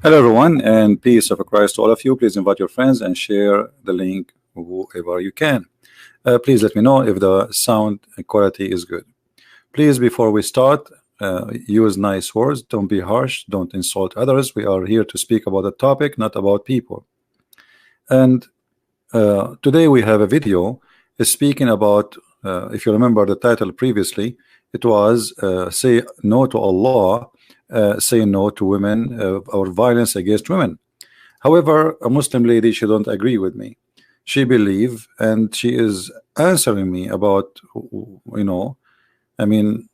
Hello everyone, and peace of Christ to all of you. Please invite your friends and share the link whoever you can. Please let me know if the sound quality is good. Please, before we start, use nice words. Don't be harsh. Don't insult others. We are here to speak about a topic, not about people. And today we have a video speaking about, if you remember the title previously, it was say no to Allah, say no to women, or violence against women. However, a Muslim lady, she don't agree with me. She believe, and she is answering me about, I mean,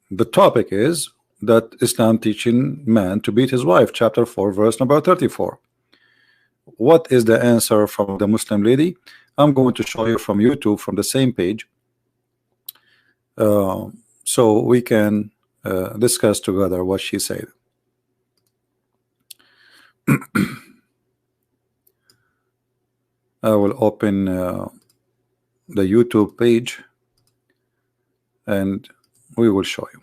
the topic is that Islam teaching man to beat his wife, chapter 4, verse number 34. What is the answer from the Muslim lady? I'm going to show you from YouTube, from the same page, so we can discuss together what she said. I will open the YouTube page and we will show you.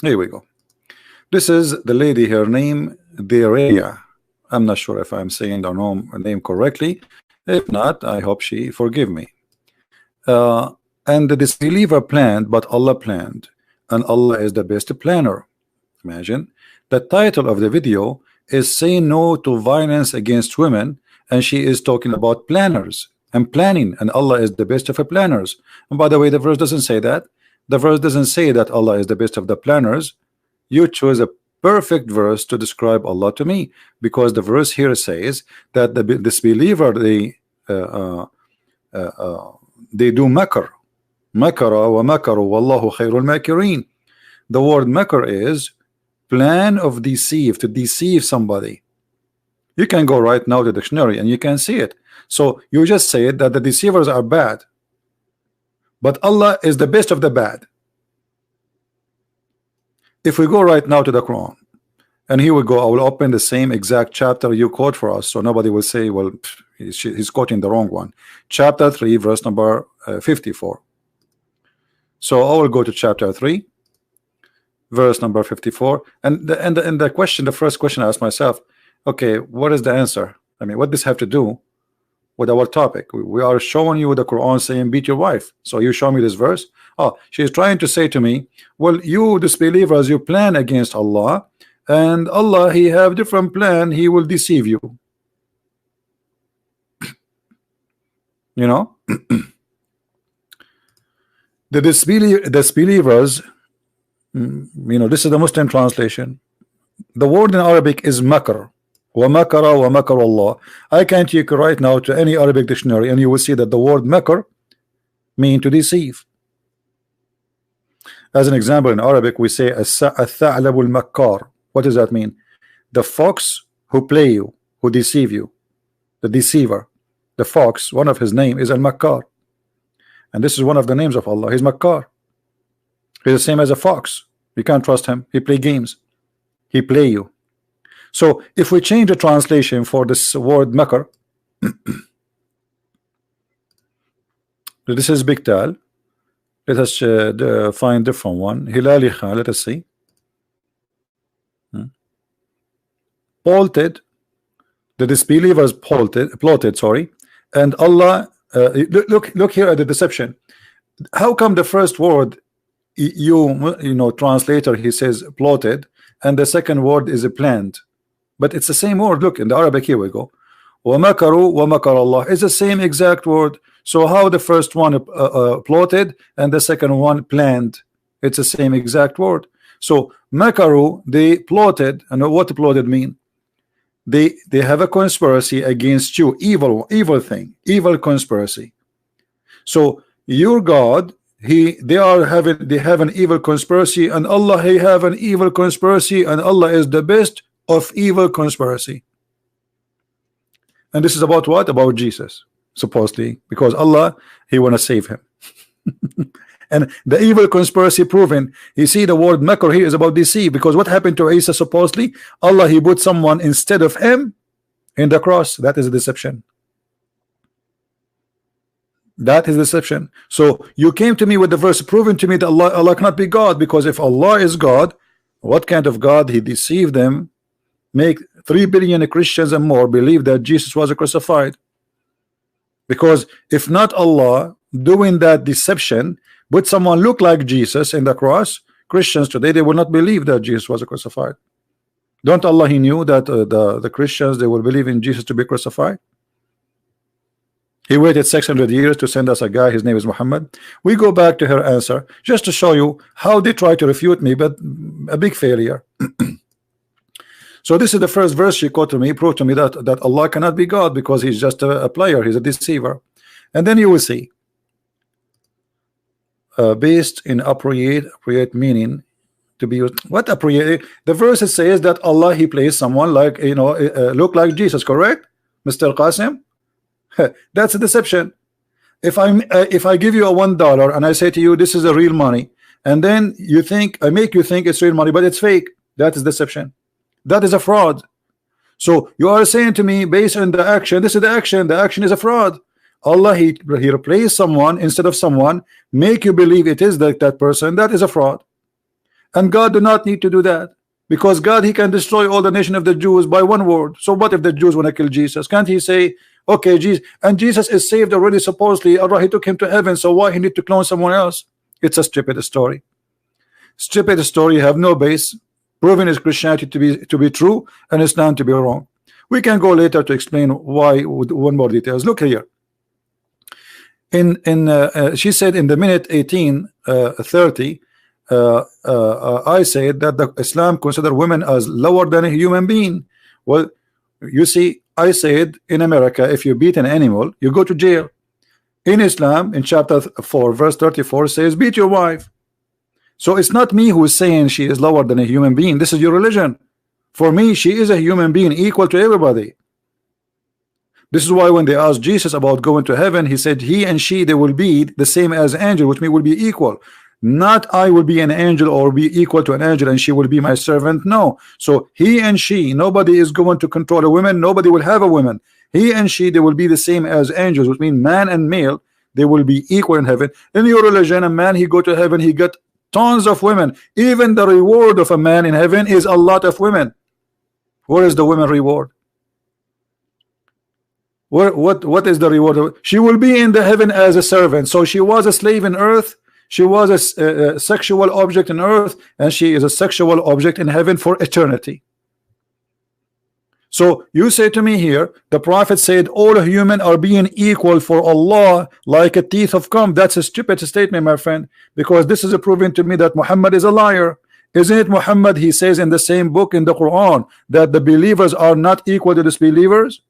Here we go. This is the lady, her name Bedrageri. I'm not sure if I'm saying her name correctly. If not, I hope she forgive me. And the disbeliever planned, but Allah planned, and Allah is the best planner. Imagine the title of the video is "Say No to Violence Against Women," and she is talking about planners and planning, and Allah is the best of the planners. And by the way, the verse doesn't say that. The verse doesn't say that Allah is the best of the planners. You chose a perfect verse to describe Allah to me, because the verse here says that the disbeliever, they do makr. Makara wa makaru wallahu khairul makirin. The word makr is plan of deceive, to deceive somebody. You can go right now to the dictionary and you can see it. So you just say that the deceivers are bad, but Allah is the best of the bad. If we go right now to the Quran, and here we go, I will open the same exact chapter you quote for us, so nobody will say, well, he's quoting the wrong one. Chapter 3, verse number 54. So I will go to chapter 3, verse number 54, and the question, the first question I asked myself, okay, what is the answer? I mean, what does this have to do with our topic? We are showing you the Quran saying beat your wife, so you show me this verse. Oh, she's trying to say to me, well, you disbelievers, you plan against Allah, and Allah, he have different plan, he will deceive you. You know, the disbelievers, this is the Muslim translation. The word in Arabic is makr. Wa makara wa makar Allah. I can take right now to any Arabic dictionary and you will see that the word makr mean to deceive. As an example, in Arabic we say al-tha'lab al-makkar. What does that mean? The fox who play you, who deceive you, the deceiver. The fox, one of his name is al-makkar, and this is one of the names of Allah. He's makkar. He's the same as a fox. You can't trust him. He play games. He play you. So if we change the translation for this word makr, this is big tal. Let us find different one. Hilali Khan, let us see. Plotted, the disbelievers plotted, sorry, and Allah. Look here at the deception. How come the first word translator, he says plotted, and the second word is planned, but it's the same word. Look in the Arabic, here we go. Wa makaru wa makar Allah is the same exact word. So how the first one plotted and the second one planned? It's the same exact word. So makaru, they plotted, and what plotted mean? They have a conspiracy against you, evil thing, evil conspiracy. So your God, they have an evil conspiracy, and Allah, he have an evil conspiracy, and Allah is the best of evil conspiracy. And this is about what? About Jesus, supposedly, because Allah, he want to save him. And the evil conspiracy proven. You see, the word makr here is about deceive, because what happened to Isa? Supposedly Allah, he put someone instead of him in the cross. That is a deception. That is deception. So you came to me with the verse proving to me that Allah cannot be God, because if Allah is God, what kind of God? He deceived them make 3 billion Christians and more believe that Jesus was crucified. Because if not Allah doing that deception, would someone look like Jesus in the cross, Christians today, they will not believe that Jesus was crucified. Don't Allah, He knew that the Christians, they will believe in Jesus to be crucified. He waited 600 years to send us a guy, his name is Muhammad. We go back to her answer just to show you how they try to refute me, but a big failure. So this is the first verse she quoted to me, proved to me that Allah cannot be God because He's just a player, He's a deceiver. And then you will see, based in appropriate meaning to be used. What appropriate? The verse says that Allah, He placed someone like, you know, look like Jesus, correct, Mr. Qasim? That's a deception. If I give you a $1 and I say to you this is a real money, and then you think, I make you think it's real money but it's fake, that is deception. That is a fraud. So you are saying to me, based on the action, this is the action is a fraud. Allah, he replaced someone instead of someone, make you believe it is that person, that is a fraud. And God do not need to do that, because God, He can destroy all the nation of the Jews by one word. So what if the Jews want to kill Jesus? Can't He say, okay, Jesus, and Jesus is saved already, supposedly Allah, He took him to heaven, so why He need to clone someone else? It's a stupid story. Stupid story, have no base, proving His Christianity to be true and Islam to be wrong. We can go later to explain why with one more details. Look here. She said in the minute 18:30, I said that the Islam consider women as lower than a human being. Well, you see, I said in America, if you beat an animal, you go to jail. In Islam, in chapter 4, verse 34 says, beat your wife. So it's not me who is saying she is lower than a human being. This is your religion. For me, she is a human being equal to everybody. This is why when they asked Jesus about going to heaven, He said he and she, they will be the same as angel, which means will be equal. Not I will be an angel or be equal to an angel and she will be my servant. No. So he and she, nobody is going to control a woman, nobody will have a woman. He and she, they will be the same as angels, which means man and male, they will be equal in heaven. In your religion, a man, he go to heaven, he got tons of women. Even the reward of a man in heaven is a lot of women. Where is the women reward? What is the reward? She will be in the heaven as a servant. So she was a slave in earth, she was a sexual object in earth, and she is a sexual object in heaven for eternity. So you say to me here, the Prophet said all human are being equal for Allah like a teeth of comb. That's a stupid statement, my friend, because this is proving to me that Muhammad is a liar. Isn't it Muhammad? He says in the same book in the Quran that the believers are not equal to disbelievers.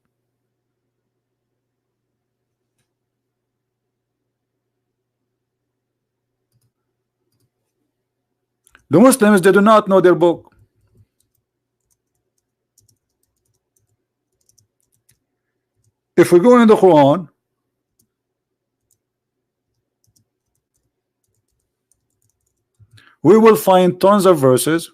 The Muslims, they do not know their book. If we go in the Quran, we will find tons of verses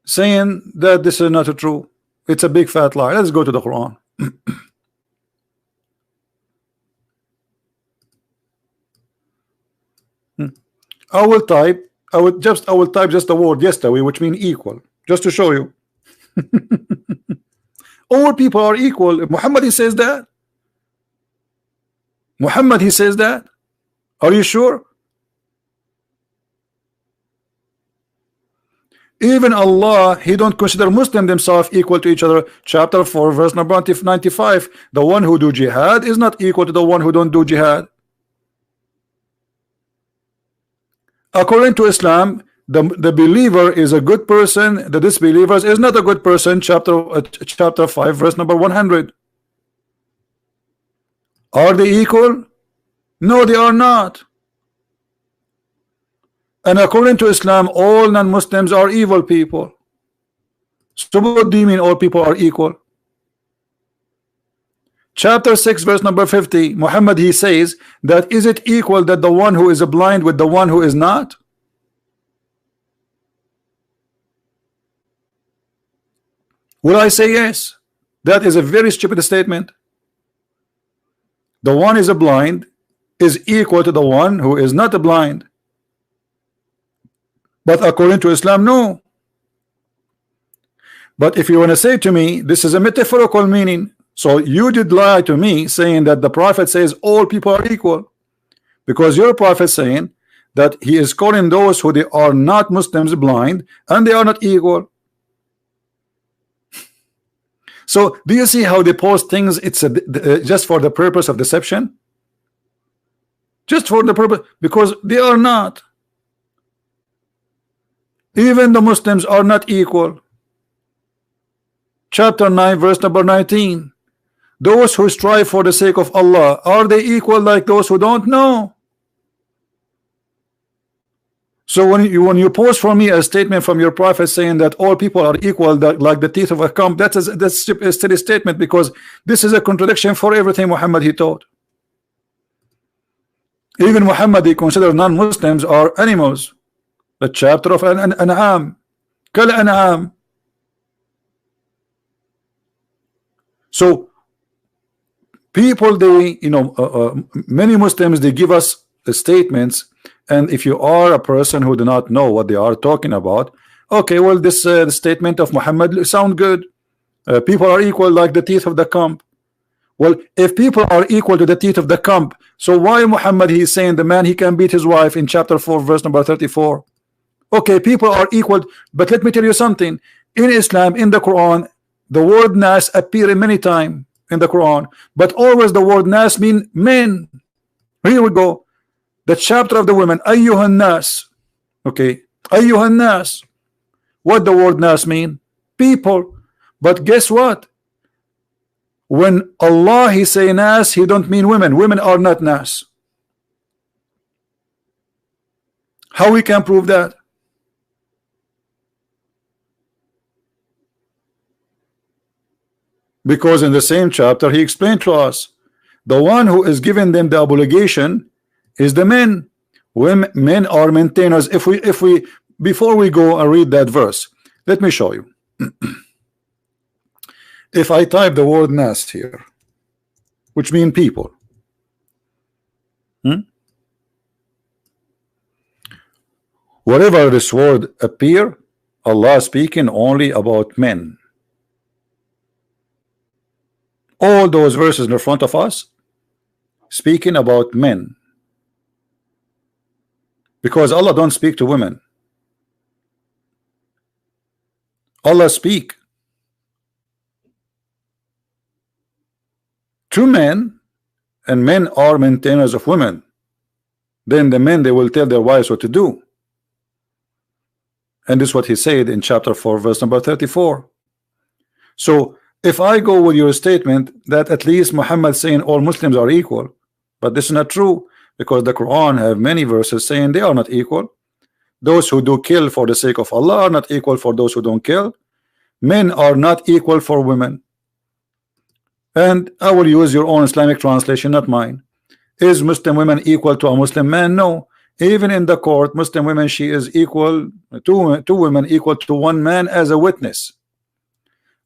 saying that this is not true. It's a big fat lie. Let's go to the Quran. I will type just the word yesterday, which means equal, just to show you. All people are equal. Muhammad, he says that. Muhammad, he says that. Are you sure? Even Allah, He don't consider Muslims themselves equal to each other. Chapter 4, verse number 95. The one who do jihad is not equal to the one who don't do jihad. According to Islam, the believer is a good person, the disbeliever is not a good person. Chapter 5, verse number 100. Are they equal? No, they are not. And according to Islam, all non-Muslims are evil people. So what do you mean all people are equal? Chapter 6, verse number 50, Muhammad, he says that is it equal that the one who is blind with the one who is not? Will I say yes? That is a very stupid statement. The one is blind is equal to the one who is not blind. But according to Islam, no. But if you want to say to me this is a metaphorical meaning, so you did lie to me saying that the prophet says all people are equal, because your prophet saying that he is calling those who they are not Muslims blind and they are not equal. So do you see how they post things? It's just for the purpose of deception, just for the purpose, because they are not. Even the Muslims are not equal. Chapter 9 verse number 19, those who strive for the sake of Allah, are they equal like those who don't know? So when you post for me a statement from your prophet saying that all people are equal, like the teeth of a comb, that's a silly statement, because this is a contradiction for everything Muhammad he taught. Even Muhammad he considered non-Muslims are animals. The chapter of An'am, Kal An'am. So people, they, many Muslims, they give us statements, and if you are a person who do not know what they are talking about, okay, well, this statement of Muhammad sound good. People are equal like the teeth of the comb. Well, if people are equal to the teeth of the comb, so why Muhammad he is saying the man he can beat his wife in chapter 4 verse number 34? Okay, people are equal, but let me tell you something. In Islam, in the Quran, the word nas appear many times in the Quran, but always the word nas mean men. Here we go. The chapter of the women, ayyuhan nas. Okay, ayyuhan nas. What the word nas mean? People. But guess what? When Allah he say nas, he don't mean women. Women are not nas. How we can prove that? Because in the same chapter he explained to us, the one who is giving them the obligation is the men. Women, men are maintainers. If we before we go and read that verse, let me show you. If I type the word nas here, which mean people, wherever this word appear, Allah speaking only about men. All those verses in front of us speaking about men, because Allah don't speak to women. Allah speak to men, and men are maintainers of women. Then the men, they will tell their wives what to do, and this is what he said in chapter 4 verse number 34. So if I go with your statement that at least Muhammad saying all Muslims are equal, but this is not true, because the Quran have many verses saying they are not equal. Those who do kill for the sake of Allah are not equal for those who don't kill. Men are not equal for women. And I will use your own Islamic translation, not mine. Is Muslim women equal to a Muslim man? No. Even in the court, Muslim women, she is equal to two women equal to one man as a witness.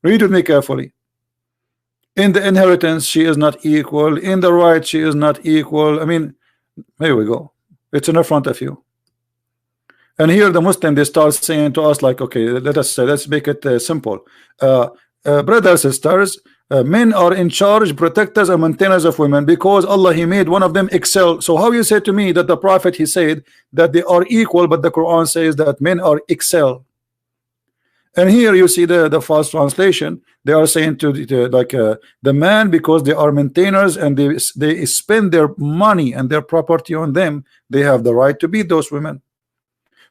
Read with me carefully. In the inheritance, she is not equal. In the right, she is not equal. I mean, here we go. It's in front of you. And here the Muslim, they start saying to us like, okay, let's make it simple. Brothers, sisters, men are in charge, protectors and maintainers of women, because Allah he made one of them excel. So how you say to me that the prophet he said that they are equal, but the Quran says that men are excel? And here you see the false translation. They are saying to the man, because they are maintainers and they spend their money and their property on them, they have the right to beat those women.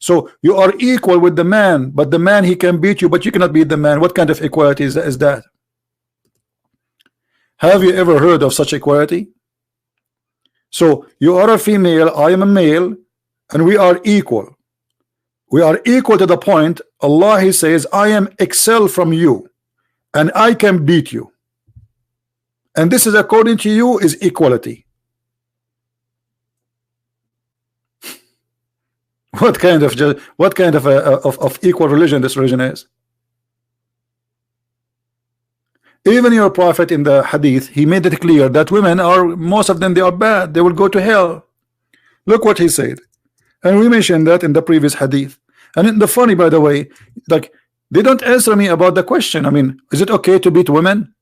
So you are equal with the man, but the man he can beat you, but you cannot beat the man. What kind of equality is that? Have you ever heard of such equality? So you are a female, I am a male, and we are equal. We are equal to the point Allah he says I am excel from you and I can beat you, and this is according to you is equality. What kind of equal religion this religion is? Even your prophet in the hadith, he made it clear that women are, most of them, they are bad, they will go to hell. Look what he said, and we mentioned that in the previous hadith. And then the funny, by the way, like they don't answer me about the question. I mean, is it okay to beat women?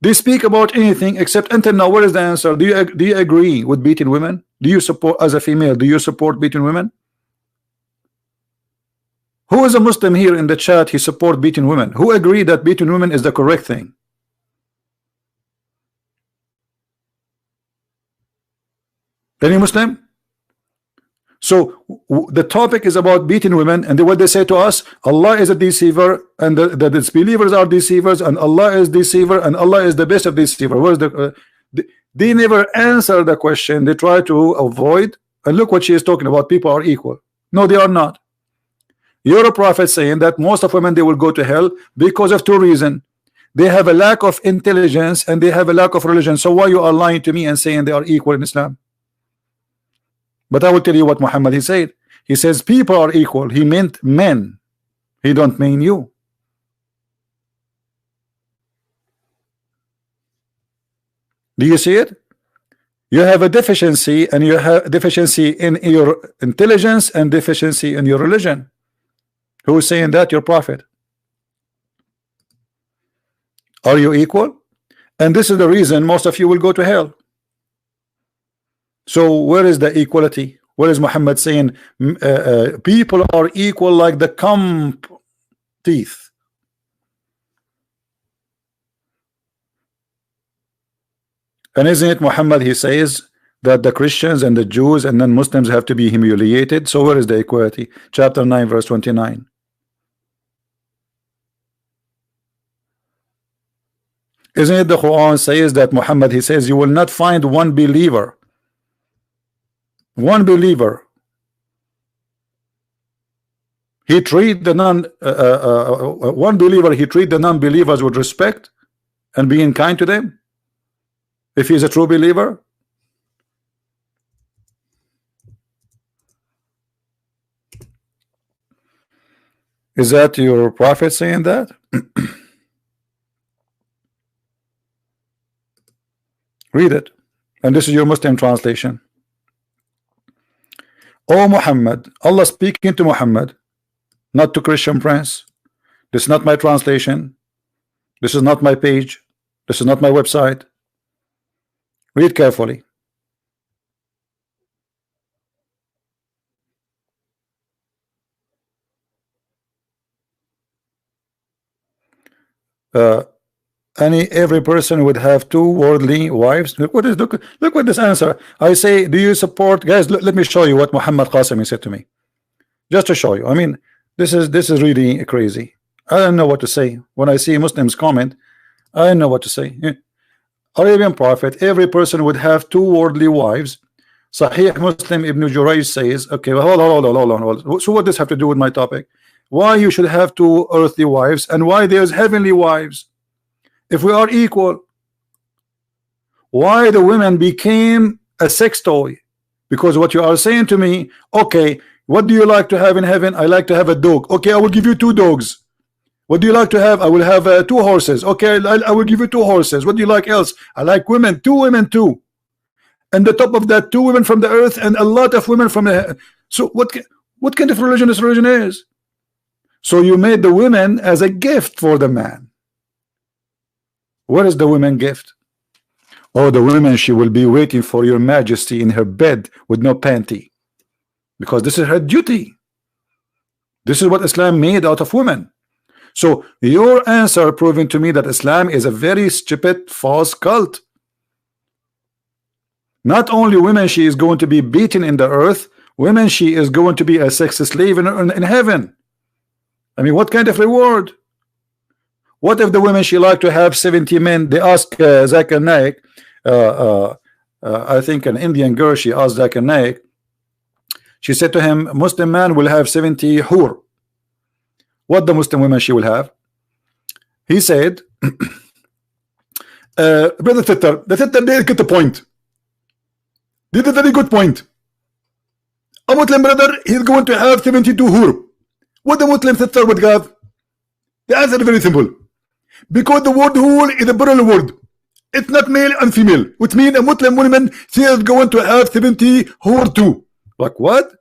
They speak about anything except until now. Where is the answer? Do you agree with beating women? Do you support, as a female, do you support beating women? Who is a Muslim here in the chat? He support beating women. Who agree that beating women is the correct thing? Any Muslim? So the topic is about beating women, and what they say to us: Allah is a deceiver, and the disbelievers are deceivers, and Allah is deceiver, and Allah is the best of deceiver. Where's they never answer the question. They try to avoid. And look what she is talking about. People are equal. No, they are not. You're a prophet saying that most of women, they will go to hell because of two reasons. They have a lack of intelligence and they have a lack of religion. So why you are lying to me and saying they are equal in Islam? But I will tell you what Muhammad he said. He says people are equal. He meant men. He don't mean you. Do you see it? You have a deficiency, and you have deficiency in your intelligence and deficiency in your religion. Who is saying that? Your prophet. Are you equal? And this is the reason most of you will go to hell. So where is the equality? Where is Muhammad saying people are equal like the comb teeth? And isn't it Muhammad, he says that the Christians and the Jews and non-Muslims have to be humiliated? So where is the equality? Chapter 9 verse 29. Isn't it the Quran says that Muhammad, he says you will not find one believer he treat the non-believers with respect and being kind to them if he is a true believer? Is that your prophet saying that? Read it, and this is your Muslim translation. Oh Muhammad, Allah speaking to Muhammad, not to Christian Prince. This is not my translation. This is not my page. This is not my website. Read carefully. Every person would have two worldly wives. Look what this answer. I say, do you support, guys? Let me show you what Muhammad Qasimi said to me, just to show you. I mean, this is really crazy. I don't know what to say when I see Muslims comment. I don't know what to say. Arabian prophet, every person would have two worldly wives. Sahih Muslim Ibn Jurayj says, okay, well, hold on. So what does this have to do with my topic? Why you should have two earthly wives and why there's heavenly wives? If we are equal, why the women became a sex toy? Because what you are saying to me, okay, what do you like to have in heaven? I like to have a dog. Okay, I will give you two dogs. What do you like to have? I will have two horses. Okay, I will give you two horses. What do you like else? I like women, two women too. And the top of that, two women from the earth and a lot of women from the. So what kind of religion this religion is? So you made the women as a gift for the man. What is the women gift? Oh, the women, she will be waiting for your majesty in her bed with no panty, because this is her duty. This is what Islam made out of women. So your answer proving to me that Islam is a very stupid false cult. Not only women she is going to be beaten in the earth, women she is going to be a sex slave in heaven. I mean, what kind of reward? What if the women she like to have 70 men? They ask Zakir Naik, I think an Indian girl, she asked Zakir Naik, she said to him, Muslim man will have 70 hur. What the Muslim women she will have? He said, brother Thitter, the Thitter didn't get the point. Did a very good point. A Muslim brother, he's going to have 72 hur. What the Muslim Thitter would have? The answer is very simple. Because the word hur is a plural word. It's not male and female, which means a Muslim woman, she is going to have 70 hur too. Like what?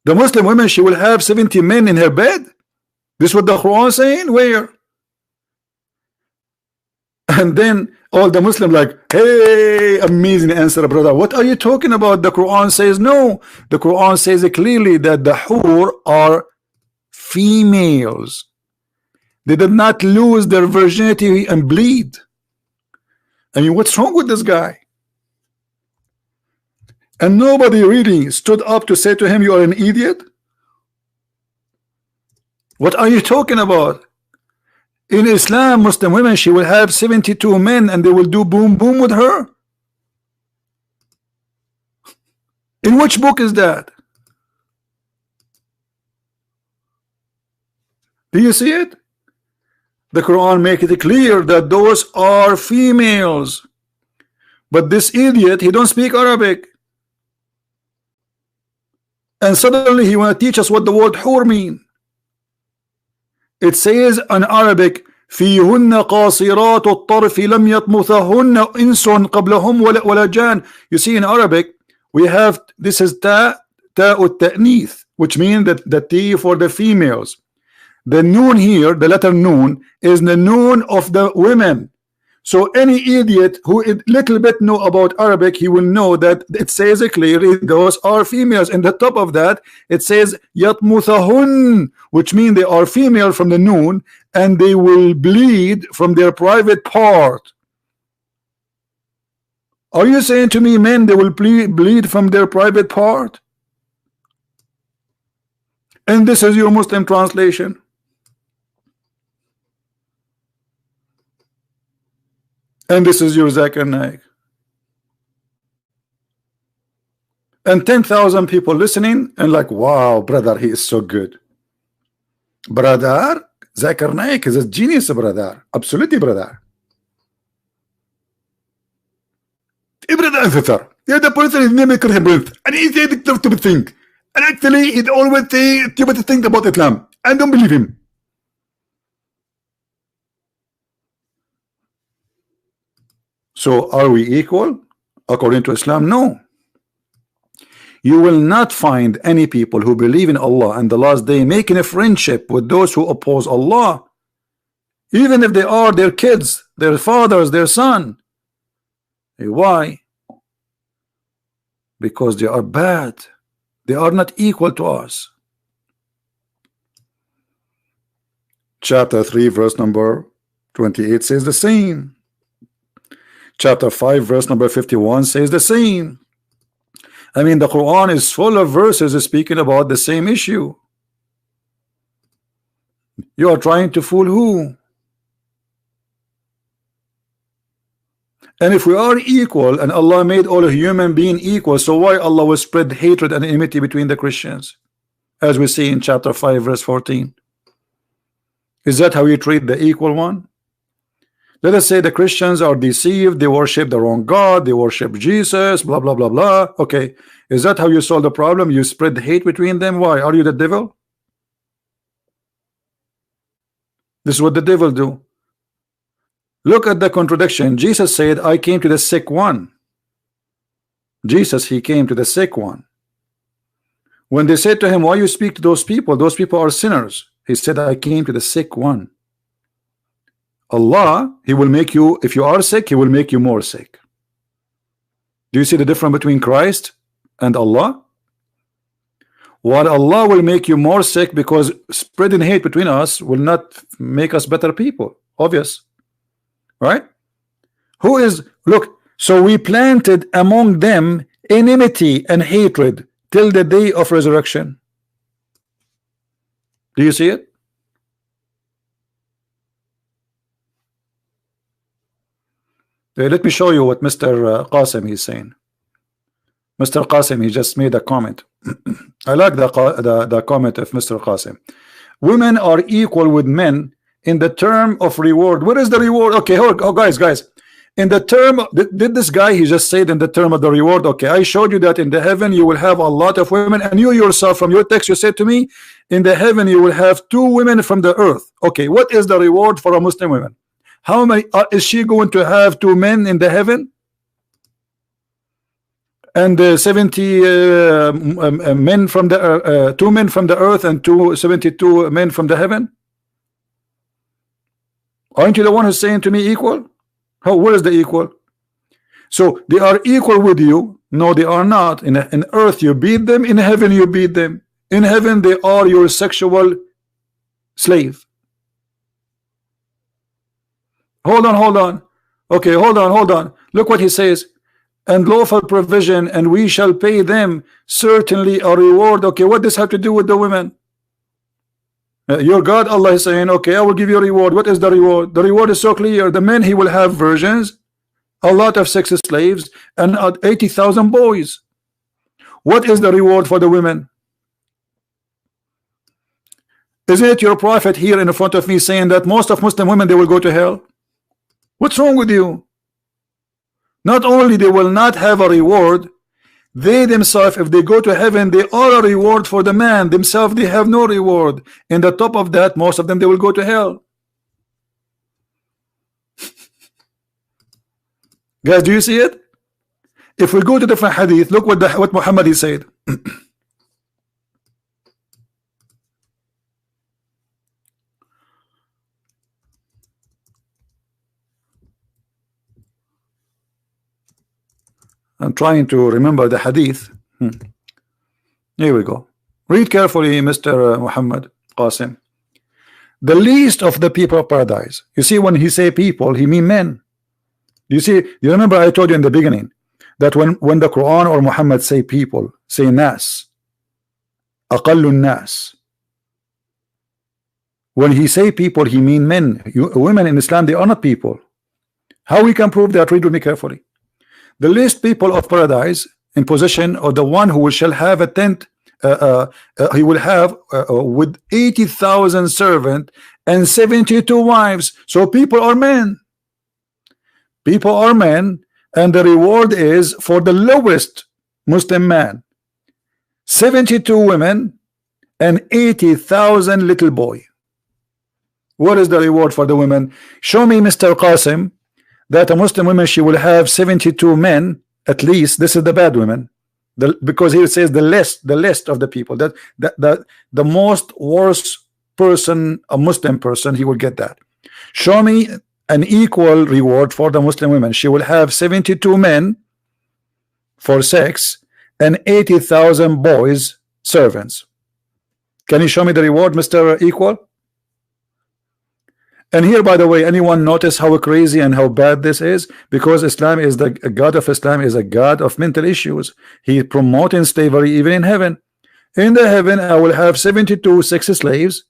The Muslim woman, she will have 70 men in her bed. This is what the Quran saying? Where? And then all the Muslim like, hey, amazing answer, brother. What are you talking about? The Quran says no. The Quran says clearly that the hur are females. They did not lose their virginity and bleed. I mean, what's wrong with this guy? And nobody really stood up to say to him, you are an idiot. What are you talking about? In Islam, Muslim women, she will have 72 men and they will do boom boom with her. In which book is that? Do you see it? The Quran make it clear that those are females. But this idiot, he don't speak Arabic. And suddenly he want to teach us what the word hur mean. It says in Arabic, فيهن قاصرات الطرف لم يطمثهن إنس قبلهم ولا جان. You see, in Arabic we have, this is ta التأنيث, which means that the T for the females. The noon here, the letter noon, is the noon of the women. So any idiot who a little bit know about Arabic, he will know that it says clearly those are females. And the top of that, it says yatmuthahun, which means they are female from the noon, and they will bleed from their private part. Are you saying to me, men, they will bleed from their private part? And this is your Muslim translation. And this is your Zakir Naik. And 10,000 people listening and like, wow, brother, he is so good. Brother, Zakir Naik is a genius, brother. Absolutely, brother. Brother, yeah, the person is named Qur'an, and he said to think. And actually, he always say to think about Islam. And don't believe him. So are we equal according to Islam? No. You will not find any people who believe in Allah and the last day making a friendship with those who oppose Allah, even if they are their kids, their fathers, their son. Why? Because they are bad. They are not equal to us. Chapter 3 verse number 28 says the same. Chapter 5 verse number 51 says the same. I mean, the Quran is full of verses speaking about the same issue. You are trying to fool who? And if we are equal and Allah made all human beings equal, so why Allah will spread hatred and enmity between the Christians, as we see in chapter 5 verse 14? Is that how you treat the equal one? Let us say the Christians are deceived, they worship the wrong God, they worship Jesus, blah blah blah blah. Okay, is that how you solve the problem? You spread hate between them. Why? Are you the devil? This is what the devil do. Look at the contradiction. Jesus said, I came to the sick one. Jesus, he came to the sick one. When they said to him, why you speak to those people? Those people are sinners. He said, I came to the sick one. Allah, he will make you, if you are sick, he will make you more sick. Do you see the difference between Christ and Allah? While Allah will make you more sick, because spreading hate between us will not make us better people. Obvious, right? Who is, look, so we planted among them enmity and hatred till the day of resurrection. Do you see it? Let me show you what Mr. Qasim is saying. Mr. Qasim, he just made a comment. I like the comment of Mr. Qasim. Women are equal with men in the term of reward. What is the reward? Okay, oh guys, in the term, did this guy, he just said in the term of the reward? Okay, I showed you that in the heaven you will have a lot of women, and you yourself from your text, you said to me, in the heaven you will have 2 women from the earth. Okay, what is the reward for a Muslim woman? How many is she going to have 2 men in the heaven? and 70 men from the 2 men from the earth and 72 men from the heaven? Aren't you the one who's saying to me equal? How, where is the equal? So they are equal with you? No, they are not. In earth you beat them, in heaven you beat them. In heaven they are your sexual slave. Hold on. Okay, hold on. Look what he says. And lawful provision, and we shall pay them certainly a reward. Okay, what does have to do with the women? Your God Allah is saying, okay, I will give you a reward. What is the reward? The reward is so clear. The men, he will have virgins, a lot of sex slaves, and 80,000 boys. What is the reward for the women? Isn't it your prophet here in front of me saying that most of Muslim women, they will go to hell? What's wrong with you? Not only they will not have a reward, they themselves, if they go to heaven, they are a reward for the man. Themselves, they have no reward. And the top of that, most of them, they will go to hell. Guys, do you see it? If we go to different hadith, look what Muhammad he said. I'm trying to remember the hadith. Here we go. Read carefully, Mr. Muhammad Qasim. The least of the people of paradise. You see, when he say people, he mean men. You see, you remember I told you in the beginning that when the Quran or Muhammad say people, say nas, aqallun nas. When he say people, he mean men. Women in Islam, they are not people. How we can prove that? Read with me carefully. The least people of paradise in possession of the one who shall have a tent, he will have with 80,000 servants and 72 wives. So people are men. People are men, and the reward is for the lowest Muslim man 72 women and 80,000 little boy. What is the reward for the women? Show me, Mr. Qasim, that a Muslim woman, she will have 72 men at least. This is the bad women, because he says the less of the people, that the most worst person, a Muslim person, he will get that. Show me an equal reward for the Muslim women. She will have 72 men for sex and 80,000 boys servants. Can you show me the reward, Mr. Equal? And here, by the way, anyone notice how crazy and how bad this is? Because Islam is the God of Islam is a God of mental issues. He promoting slavery even in heaven. In the heaven, I will have 72 sex slaves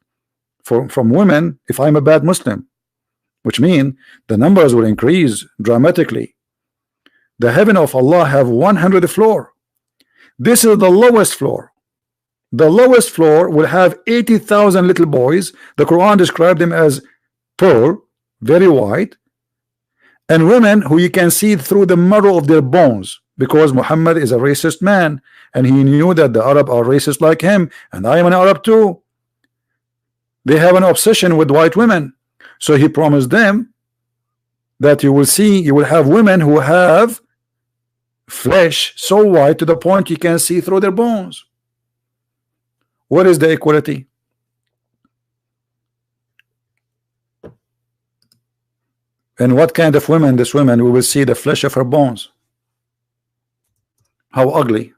from women if I'm a bad Muslim, which means the numbers will increase dramatically. The heaven of Allah have 100 floor. This is the lowest floor. The lowest floor will have 80,000 little boys. The Quran described them as pearl, very white, and women who you can see through the marrow of their bones, because Muhammad is a racist man and he knew that the Arab are racist like him, and I am an Arab too. They have an obsession with white women, so he promised them that you will have women who have flesh so white to the point you can see through their bones. What is the equality? And what kind of women? This woman, we will see the flesh of her bones. How ugly,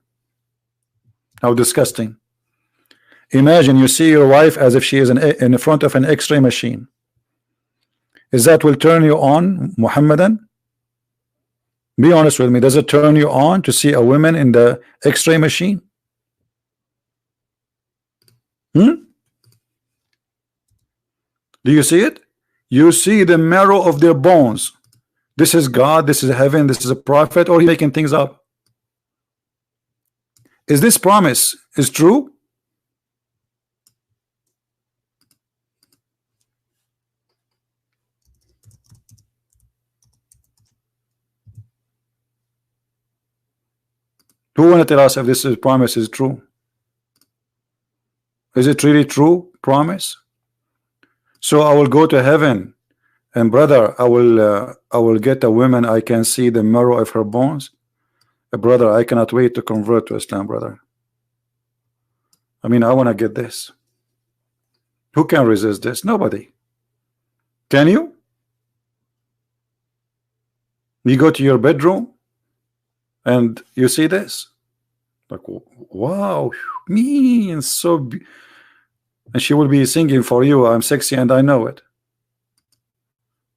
how disgusting. Imagine you see your wife as if she is in front of an X-ray machine. Is that will turn you on, Muhammadan? Be honest with me. Does it turn you on to see a woman in the X-ray machine? Do you see it? You see the marrow of their bones. This is God, this is heaven, this is a prophet, or he making things up? Is this promise is true? Who want to tell us if this promise is true? Is it really true promise? So I will go to heaven, and brother, I will get a woman I can see the marrow of her bones. Brother, I cannot wait to convert to Islam, brother. I mean, I want to get this. Who can resist this? Nobody. Can you? You go to your bedroom and you see this, like, wow, me, and so, and she will be singing for you, I'm sexy and I know it.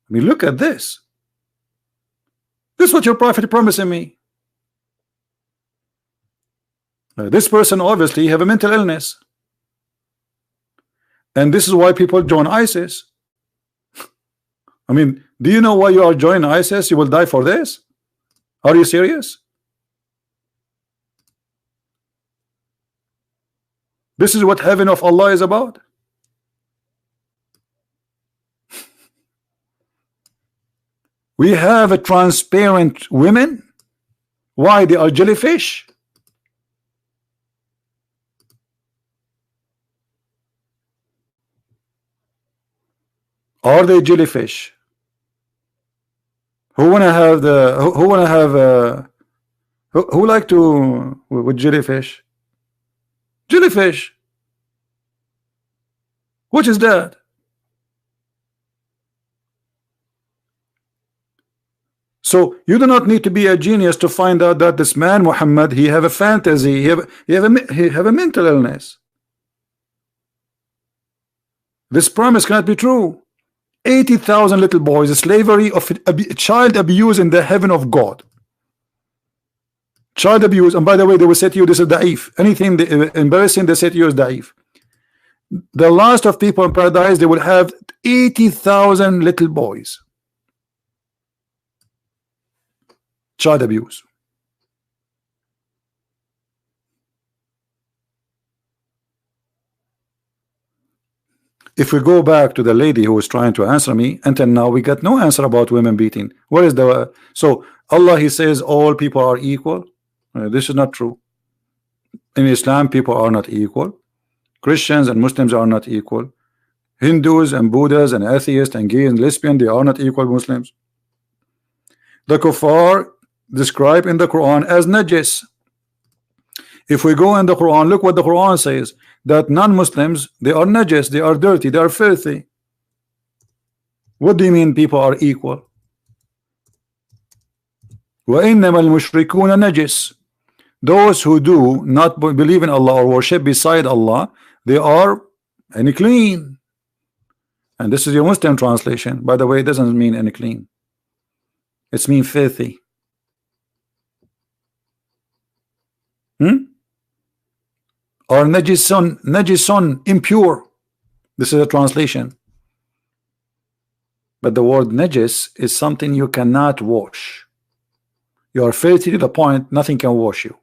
I mean, look at this. This is what your prophet promising me. This person obviously have a mental illness, and this is why people join ISIS. I mean, do you know why you are joining ISIS? You will die for this? Are you serious? This is what heaven of Allah is about. We have a transparent women. Why? They are jellyfish. Are they jellyfish? Who wanna have the? Who wanna have? Who like to with jellyfish? Jellyfish. What is that? So you do not need to be a genius to find out that this man Muhammad, he have a fantasy, he have a mental illness. This promise cannot be true. 80,000 little boys, slavery of child abuse in the heaven of God. Child abuse, and by the way, they will say to you this is da'if. Anything embarrassing, they say to you is da'if. The last of people in paradise, they will have 80,000 little boys. Child abuse. If we go back to the lady who was trying to answer me, until now we got no answer about women beating. What is the so Allah, he says all people are equal. This is not true. In Islam, people are not equal. Christians and Muslims are not equal. Hindus and Buddhas and atheists and gay and lesbian, they are not equal Muslims. The kuffar described in the Quran as najis. If we go in the Quran, look what the Quran says, that non-Muslims, they are najis, they are dirty, they are filthy. What do you mean people are equal? وَإِنَّمَا الْمُشْرِكُونَ نَجِسٌ. Those who do not believe in Allah or worship beside Allah, they are unclean. And this is your Muslim translation. By the way, it doesn't mean unclean. It means filthy. Or najisun, impure. This is a translation. But the word najis is something you cannot wash. You are filthy to the point nothing can wash you,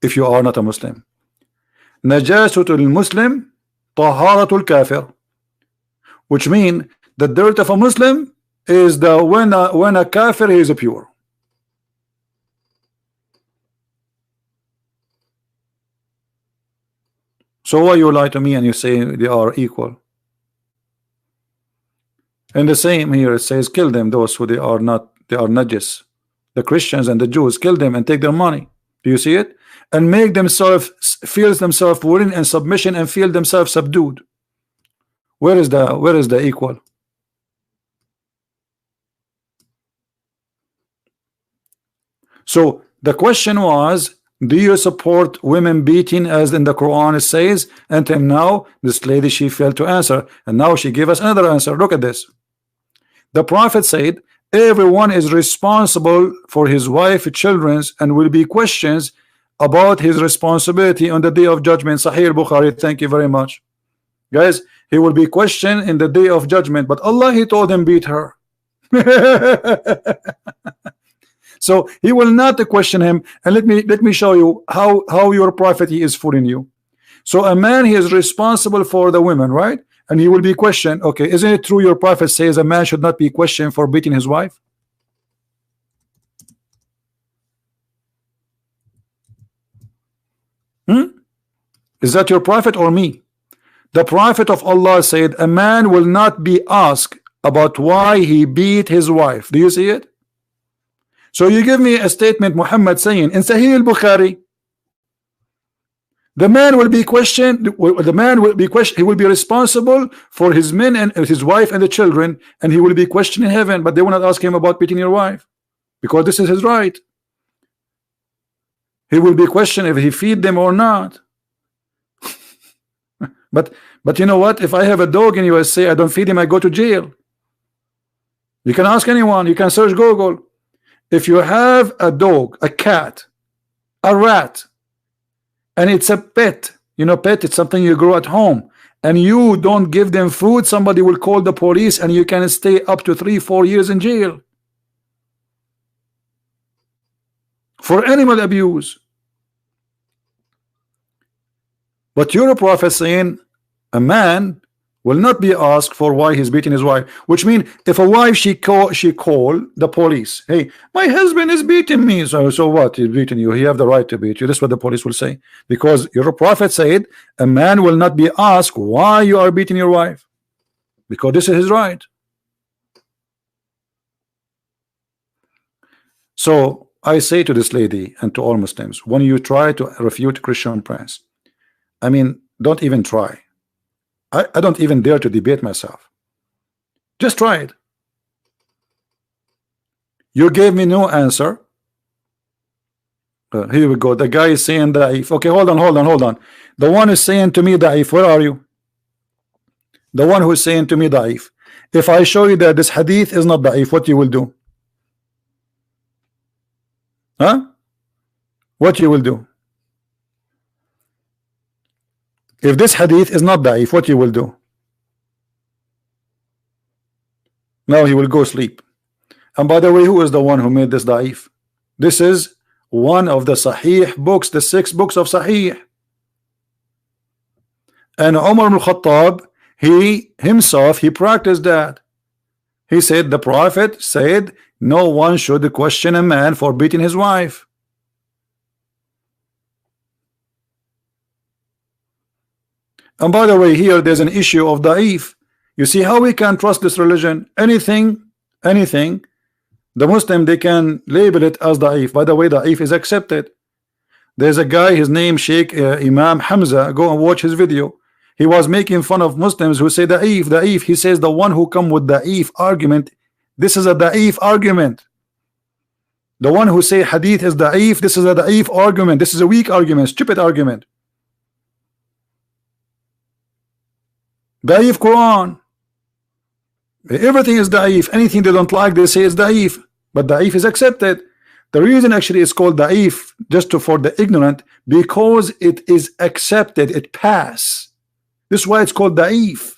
if you are not a Muslim. Najasutul Muslim, taharatul kafir, which means the dirt of a Muslim is the when a kafir is pure. So why you lie to me and you say they are equal? And the same here, it says kill them, those who they are not, they are najis. The Christians and the Jews, kill them and take their money. Do you see it? And make themselves feel themselves willing and submission and feel themselves subdued. Where is the equal? So the question was, do you support women beating as in the Quran it says? Until now, this lady, she failed to answer, and now she gave us another answer. Look at this. The Prophet said, everyone is responsible for his wife, children, and will be questions about his responsibility on the day of judgment. Sahih Bukhari. Thank you very much, guys. He will be questioned in the day of judgment, but Allah, he told him beat her. So he will not question him. And let me show you how your prophet is fooling you. So a man, he is responsible for the women, right? And he will be questioned. Okay, isn't it true your prophet says a man should not be questioned for beating his wife? Is that your prophet or me? The prophet of Allah said a man will not be asked about why he beat his wife. Do you see it? So you give me a statement Muhammad saying in Sahih al-Bukhari, the man will be questioned, he will be responsible for his men and his wife and the children, and he will be questioned in heaven, but they will not ask him about beating your wife because this is his right. He will be questioned if he feed them or not. but you know what, if I have a dog in USA, I don't feed him, I go to jail. You can ask anyone, you can search Google. If you have a dog, a cat, a rat, and it's a pet, you know, pet, it's something you grow at home, and you don't give them food, somebody will call the police and you can stay up to 3-4 years in jail for animal abuse. But you're a prophet saying a man will not be asked for why he's beating his wife, which means if a wife she call the police, hey, my husband is beating me. So what? He's beating you, he have the right to beat you. This is what the police will say, because your prophet said a man will not be asked why you are beating your wife, because this is his right. So I say to this lady and to all Muslims, when you try to refute Christian prince, I mean, don't even try. I don't even dare to debate myself. Just try it. You gave me no answer. Here we go. The guy is saying da'if. Okay, hold on. The one is saying to me da'if. Where are you? The one who is saying to me da'if. If I show you that this hadith is not da'if, what you will do? Huh? What you will do? If this hadith is not da'if, what you will do? Now he will go sleep. And by the way, who is the one who made this da'if? This is one of the Sahih books, the 6 books of Sahih. And Umar ibn Khattab, he himself, he practiced that. He said the Prophet said no one should question a man for beating his wife. And by the way, here there's an issue of da'if. You see how we can trust this religion? Anything, the Muslim, they can label it as da'if. By the way, da'if is accepted. There's a guy, his name Sheikh Imam Hamza. Go and watch his video. He was making fun of Muslims who say da'if. He says the one who come with da'if argument, this is a da'if argument. The one who say hadith is da'if, this is a da'if argument. This is a weak argument, stupid argument. Da'if Quran. Everything is da'if. Anything they don't like, they say is da'if. But da'if is accepted. The reason actually it's called da'if, just for the ignorant, because it is accepted, it pass. This is why it's called da'if.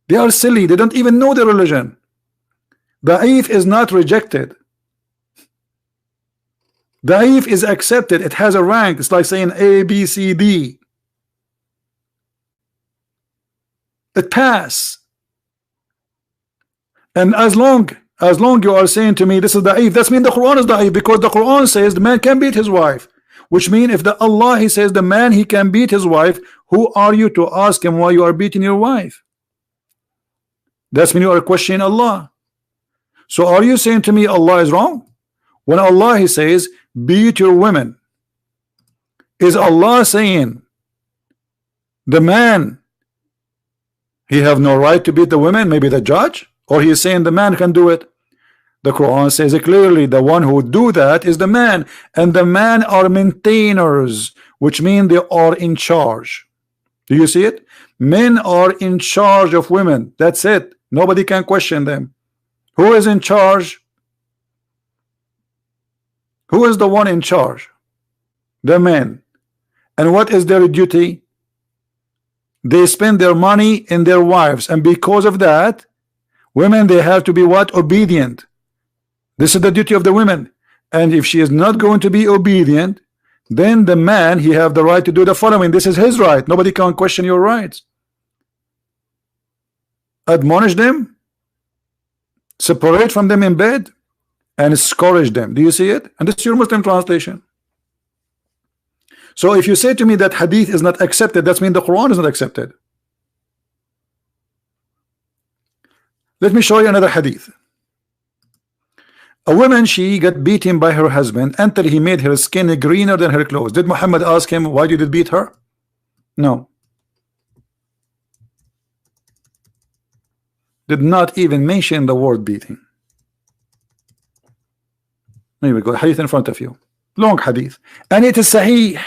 They are silly, they don't even know the religion. Da'if is not rejected. Da'if is accepted, it has a rank. It's like saying A, B, C, D. It pass. And as long you are saying to me this is da'if, that means the Quran is da'if, because the Quran says the man can beat his wife, which means if the Allah he says the man he can beat his wife, who are you to ask him why you are beating your wife? That's when you are questioning Allah. So are you saying to me Allah is wrong? When Allah he says beat your women, is Allah saying the man he have no right to beat the women, maybe the judge? Or he is saying the man can do it? The Quran says it clearly, the one who do that is the man, and the man are maintainers, which mean they are in charge. Do you see it? Men are in charge of women. That's it. Nobody can question them. Who is in charge? Who is the one in charge? The men. And what is their duty? They spend their money in their wives, and because of that, women, they have to be what? Obedient. This is the duty of the women. And if she is not going to be obedient, then the man, he have the right to do the following. This is his right. Nobody can question your rights. Admonish them, separate from them in bed, and scourge them. Do you see it? And this is your Muslim translation. So if you say to me that hadith is not accepted, that means the Quran is not accepted. Let me show you another hadith. A woman, she got beaten by her husband until he made her skin greener than her clothes. Did Muhammad ask him, why did you beat her? No. Did not even mention the word beating. Here we go, hadith in front of you. Long hadith. And it is sahih.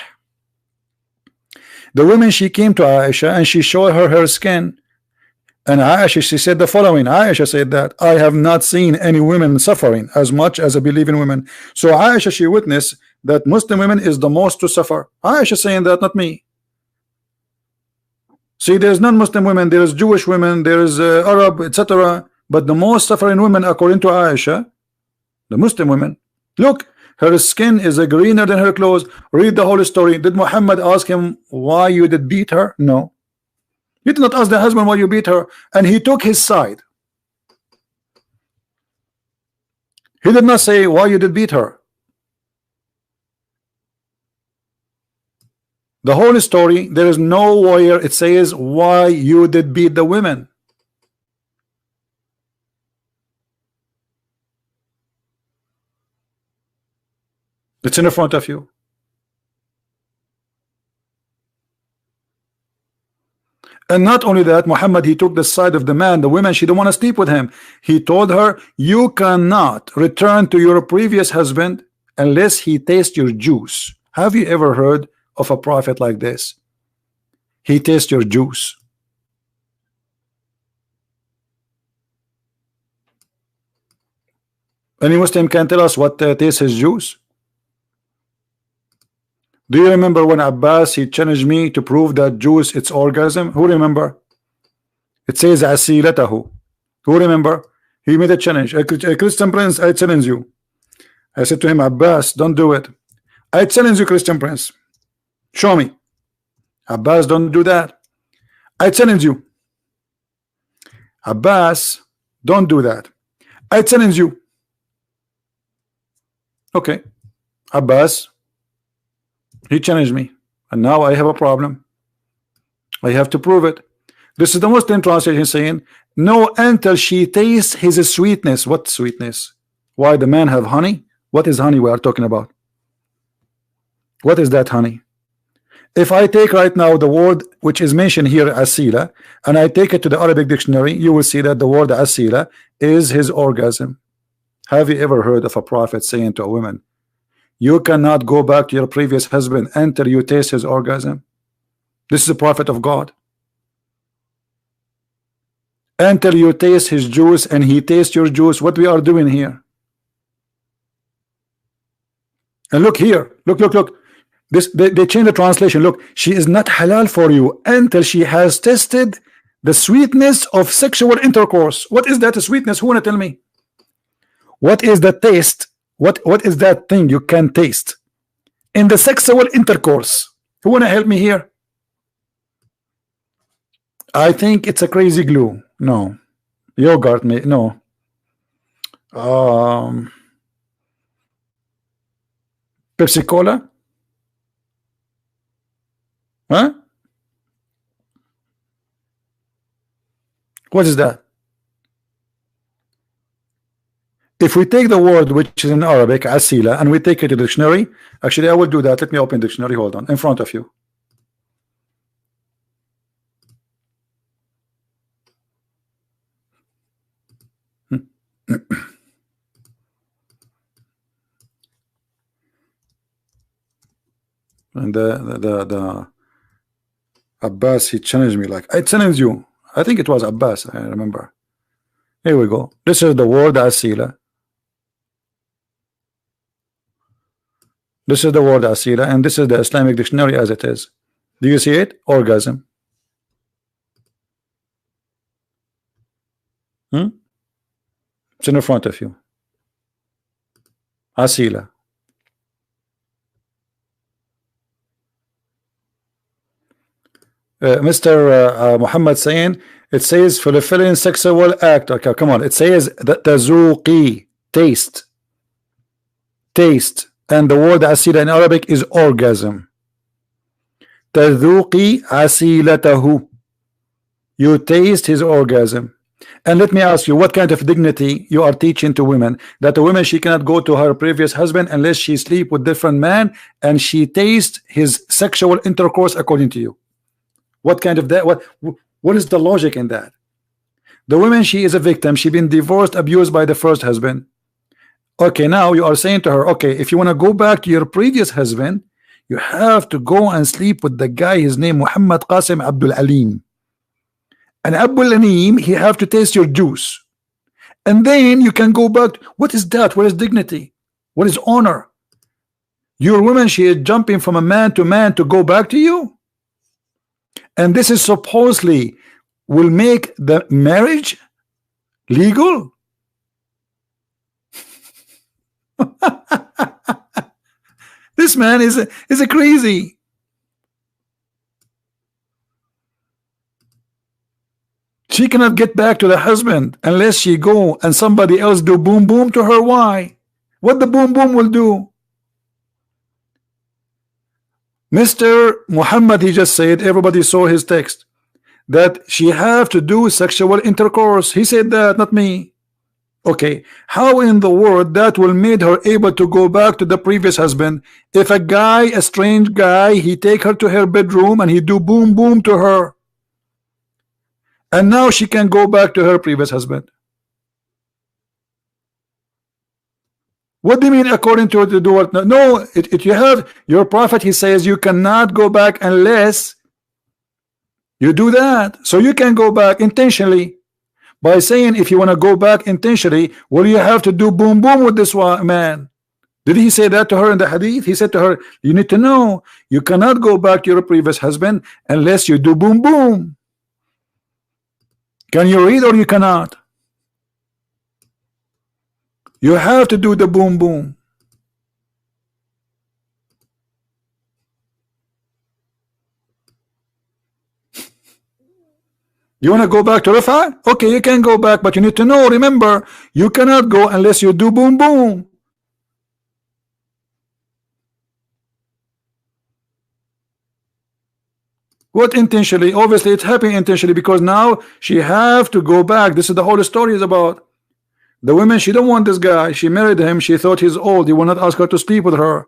The woman, she came to Aisha and she showed her skin. And Aisha, she said the following. Aisha said that I have not seen any women suffering as much as I believe in women. So Aisha, she witnessed that Muslim women is the most to suffer. Aisha saying that, not me. See, there's non-Muslim women, there is Jewish women, there is Arab, etc. But the most suffering women, according to Aisha, the Muslim women. Look, her skin is greener than her clothes. Read the whole story. Did Muhammad ask him why you did beat her? No. He did not ask the husband why you beat her, and he took his side. He did not say why you did beat her. The whole story, there is nowhere it says why you did beat the women. It's in front of you. And not only that, Muhammad, he took the side of the man. The women, she didn't want to sleep with him. He told her, you cannot return to your previous husband unless he tastes your juice. Have you ever heard of a prophet like this? He tastes your juice. Any Muslim can tell us what tastes his juice? Do you remember when Abbas, he challenged me to prove that juice it's orgasm? Who remember? It says asilatahu. Who remember? He made a challenge. A Christian prince, I challenge you. I said to him, Abbas, don't do it. I challenge you, Christian prince. Show me. Abbas, don't do that. I challenge you. Abbas, don't do that. I challenge you. Okay. Abbas, he challenged me, and now I have a problem. I have to prove it. This is the Muslim translation saying, no, until she tastes his sweetness. What sweetness? Why, the man have honey? What is honey we are talking about? What is that honey? If I take right now the word which is mentioned here, asila, and I take it to the Arabic dictionary, you will see that the word asila is his orgasm. Have you ever heard of a prophet saying to a woman, you cannot go back to your previous husband until you taste his orgasm? This is a prophet of God. Until you taste his juice and he tastes your juice. What we are doing here? And look here, look. This they change the translation. Look, she is not halal for you until she has tasted the sweetness of sexual intercourse. What is that sweetness? Who wanna tell me? What is the taste? What is that thing you can taste in the sexual intercourse? Who wanna help me here? I think it's a crazy glue. No. Yogurt, no. Pepsi Cola? Huh? What is that? If we take the word which is in Arabic, asila, and we take it to the dictionary, actually I will do that. Let me open the dictionary. Hold on, in front of you. And the Abbas, he challenged me like, I challenge you. I think it was Abbas, I remember. Here we go. This is the word asila. This is the word asila, and this is the Islamic dictionary as it is. Do you see it? Orgasm. It's in front of you. Asila. Mr. Muhammad saying it says fulfilling sexual act. Okay, come on. It says that tazuqi, taste, and the word asila in Arabic is orgasm. Tazuqi asilatahu, you taste his orgasm. And let me ask you, what kind of dignity you are teaching to women? That a woman, she cannot go to her previous husband unless she sleep with different man and she tastes his sexual intercourse according to you. What kind of that? What is the logic in that? The woman, she is a victim. She been divorced, abused by the first husband. Okay, now you are saying to her, okay, if you want to go back to your previous husband, you have to go and sleep with the guy, his name Muhammad Qasim Abdul Alim. And Abdul Alim, he have to taste your juice. And then you can go back. What is that? What is dignity? What is honor? Your woman, she is jumping from a man to go back to you. And this is supposedly will make the marriage legal. This man is a crazy. She cannot get back to the husband unless she go and somebody else do boom boom to her. Why? What the boom boom will do? Mr. Muhammad, he just said, everybody saw his text, that she have to do sexual intercourse. He said that, not me. Okay, how in the world that will made her able to go back to the previous husband? If a guy, a strange guy, he take her to her bedroom and he do boom boom to her, and now she can go back to her previous husband. What do you mean according to the word? No, you have your prophet, he says you cannot go back unless you do that. So you can go back intentionally. By saying if you want to go back intentionally, well, you have to do boom boom with this man. Did he say that to her in the hadith? He said to her, you need to know you cannot go back to your previous husband unless you do boom boom. Can you read or you cannot? You have to do the boom boom. You want to go back to Rafa? Okay, you can go back, but you need to know, remember, you cannot go unless you do boom boom. What intentionally? Obviously, it's happening intentionally because now she have to go back. This is the whole story is about. The woman, she don't want this guy. She married him. She thought he's old. He will not ask her to sleep with her.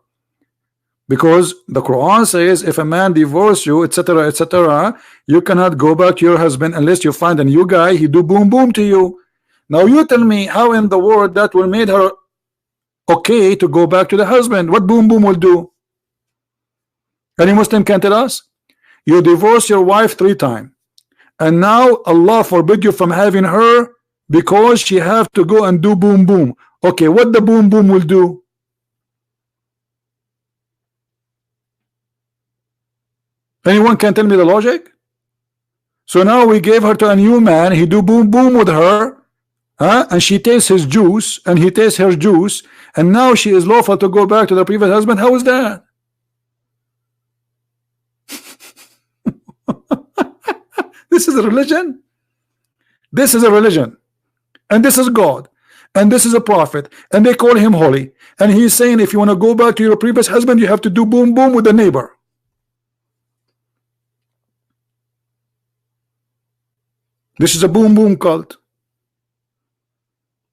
Because the Quran says if a man divorce you, etc., etc., you cannot go back to your husband unless you find a new guy, he do boom boom to you. Now you tell me how in the world that will make her okay to go back to the husband. What boom boom will do? Any Muslim can tell us? You divorce your wife 3 times, and now Allah forbid you from having her because she have to go and do boom boom. Okay, what the boom boom will do? Anyone can tell me the logic? So now we gave her to a new man, he do boom boom with her, and she tastes his juice and he tastes her juice, and now she is lawful to go back to the previous husband. How is that? This is a religion. This is a religion, and this is God, and this is a prophet, and they call him holy, and he's saying if you want to go back to your previous husband, you have to do boom boom with the neighbor. This is a boom boom cult.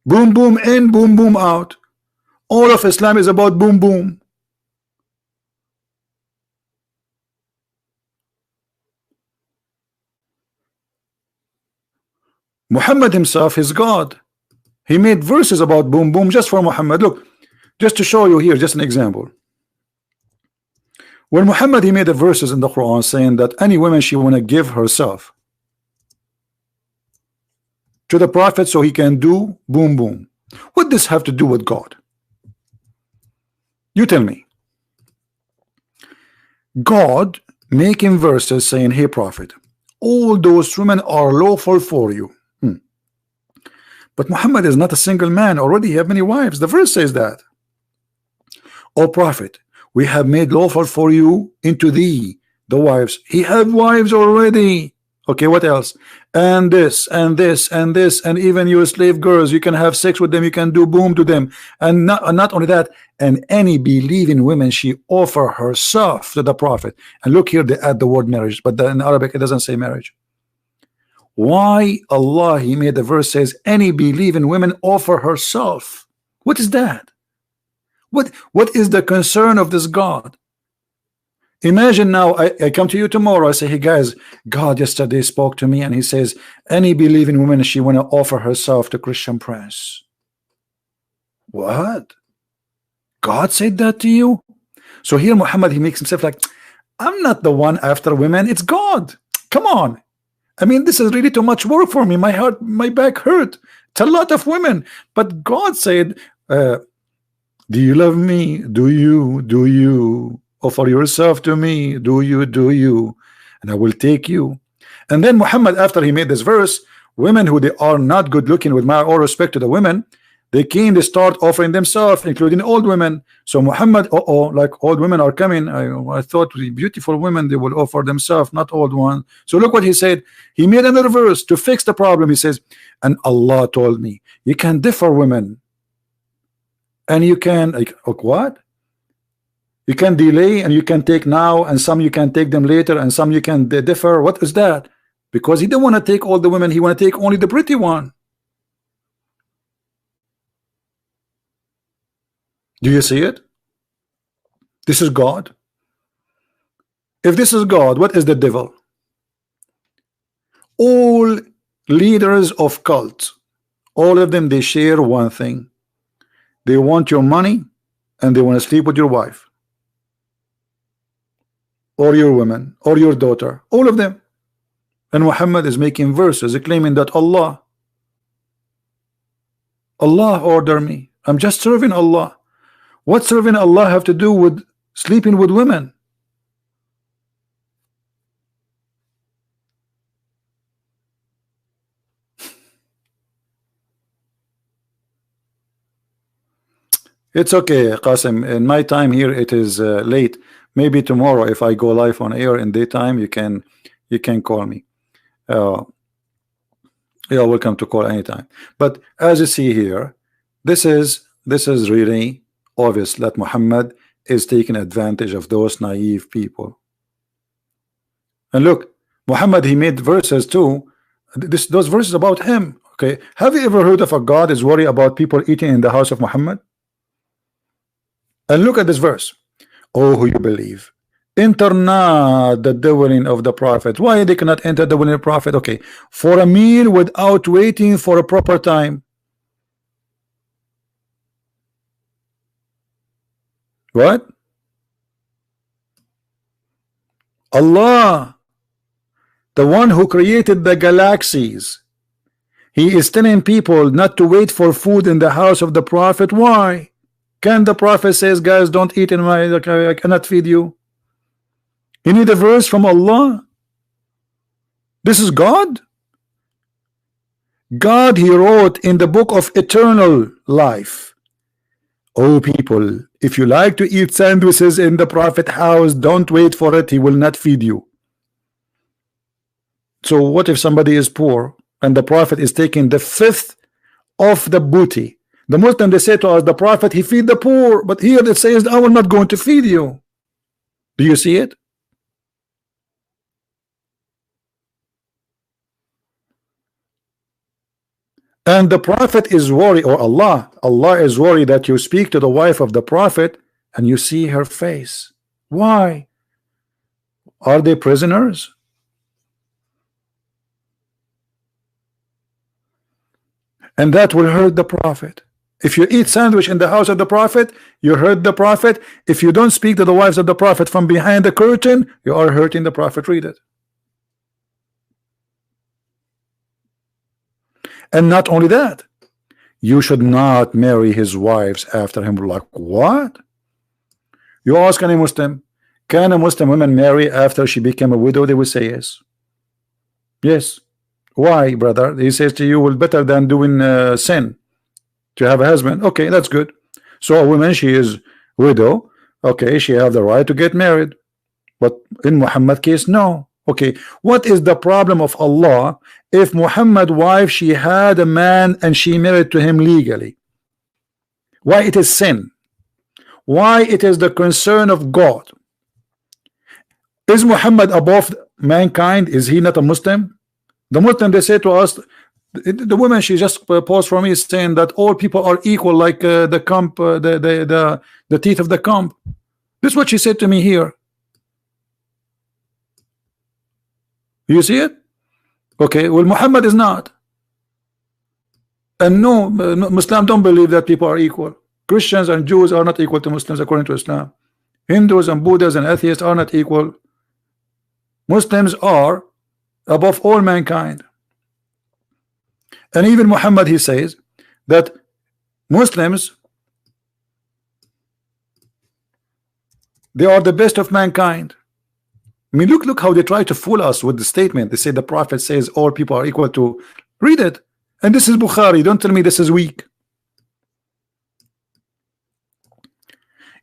Boom boom in, boom boom out. All of Islam is about boom boom. Muhammad himself is God. He made verses about boom boom just for Muhammad. Look, just to show you here, just an example. When Muhammad, he made the verses in the Quran saying that any woman she want to give herself to the prophet so he can do boom boom. What does this have to do with God? You tell me. God making verses saying, hey prophet, all those women are lawful for you. But Muhammad is not a single man. Already he have many wives. The verse says that. O prophet, we have made lawful for you into thee the wives. He had wives already. Okay, what else? And this, and this, and this, and even your slave girls, you can have sex with them, you can do boom to them. And not only that, and any believing women, she offer herself to the prophet. And look here, they add the word marriage, but in Arabic it doesn't say marriage. Why Allah He made the verse says any believing women offer herself? What is that? What is the concern of this God? Imagine now I come to you tomorrow, I say, hey guys, God yesterday spoke to me and he says any believing woman, she want to offer herself to Christian prince. What? God said that to you? So here Muhammad, he makes himself like, I'm not the one after women, it's God. Come on. I mean, this is really too much work for me. My heart, my back hurt. It's a lot of women. But God said, do you love me? Do you offer yourself to me? Do you? And I will take you. And then Muhammad, after he made this verse, women who they are not good looking, with my all respect to the women, they start offering themselves, including old women. So Muhammad, like old women are coming. I thought the beautiful women, they will offer themselves, not old ones. So look what he said. He made another verse to fix the problem. He says, and Allah told me, you can differ women. And you can, like what? You can delay and you can take now, and some you can take them later, and some you can differ. What is that? Because he didn't want to take all the women, he want to take only the pretty one. Do you see it? This is God. If this is God, what is the devil? All leaders of cults, all of them, they share one thing. They want your money and they want to sleep with your wife or your woman or your daughter, all of them. And Muhammad is making verses claiming that Allah ordered me. I'm just serving Allah. What serving Allah have to do with sleeping with women? It's okay, Qasim. In my time here, it is late. Maybe tomorrow, if I go live on air in daytime, you can call me. Yeah, welcome to call anytime. But as you see here, this is really obvious that Muhammad is taking advantage of those naive people. And look, Muhammad, he made verses too. Those verses about him. Okay, have you ever heard of a God is worried about people eating in the house of Muhammad? And look at this verse. Oh, who you believe, enter not the dwelling of the prophet. Why they cannot enter the dwelling of the prophet? Okay, for a meal without waiting for a proper time. What? Allah, the one who created the galaxies, he is telling people not to wait for food in the house of the prophet. Why? Can the prophet says, guys, don't eat in my, I cannot feed you? You need a verse from Allah? This is God? God, he wrote in the book of eternal life, oh people, if you like to eat sandwiches in the prophet house, don't wait for it, he will not feed you. So what if somebody is poor and the prophet is taking the fifth of the booty? The Muslim, they say to us, the prophet, he feed the poor, but here it says, I will not going to feed you. Do you see it? And the prophet is worried, or Allah is worried that you speak to the wife of the prophet and you see her face. Why? Are they prisoners? And that will hurt the prophet. If you eat sandwich in the house of the prophet, you hurt the prophet. If you don't speak to the wives of the prophet from behind the curtain, you are hurting the prophet. Read it. And not only that, you should not marry his wives after him. Like what? You ask any Muslim, can a Muslim woman marry after she became a widow? They will say yes. Yes. Why, brother? He says to you, well, better than doing sin to have a husband. Okay, that's good. So a woman, she is widow. Okay, she have the right to get married. But in Muhammad case, no. Okay, what is the problem of Allah if Muhammad wife, she had a man and she married to him legally? Why it is sin? Why it is the concern of God? Is Muhammad above mankind? Is he not a Muslim? The Muslim, they say to us, the woman, she just paused for me saying that all people are equal, like the comp, the teeth of the comp. This is what she said to me here. You see it? Okay, well, Muhammad is not. And no, Muslim don't believe that people are equal. Christians and Jews are not equal to Muslims according to Islam. Hindus and Buddhists and atheists are not equal. Muslims are above all mankind. And even Muhammad, he says that Muslims, they are the best of mankind. I mean, look how they try to fool us with the statement. They say the Prophet says all people are equal to. Read it. And this is Bukhari. Don't tell me this is weak.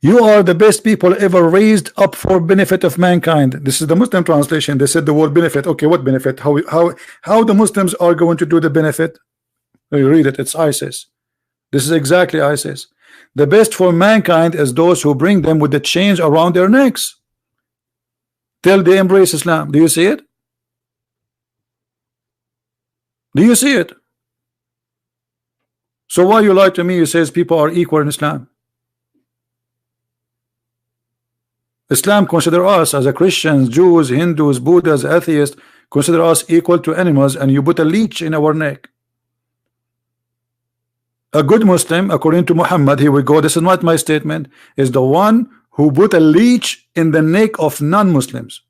You are the best people ever raised up for benefit of mankind. This is the Muslim translation. They said the word benefit. Okay, what benefit? How the Muslims are going to do the benefit? You read it. It's ISIS. This is exactly ISIS. The best for mankind is those who bring them with the chains around their necks till they embrace Islam. Do you see it? Do you see it? So why you lie to me? You says people are equal in Islam. Islam consider us as a Christians, Jews, Hindus, Buddhists, atheists, consider us equal to animals, and you put a leech in our neck. A good Muslim, according to Muhammad, here we go, this is not my statement, is the one who put a leech in the neck of non-Muslims.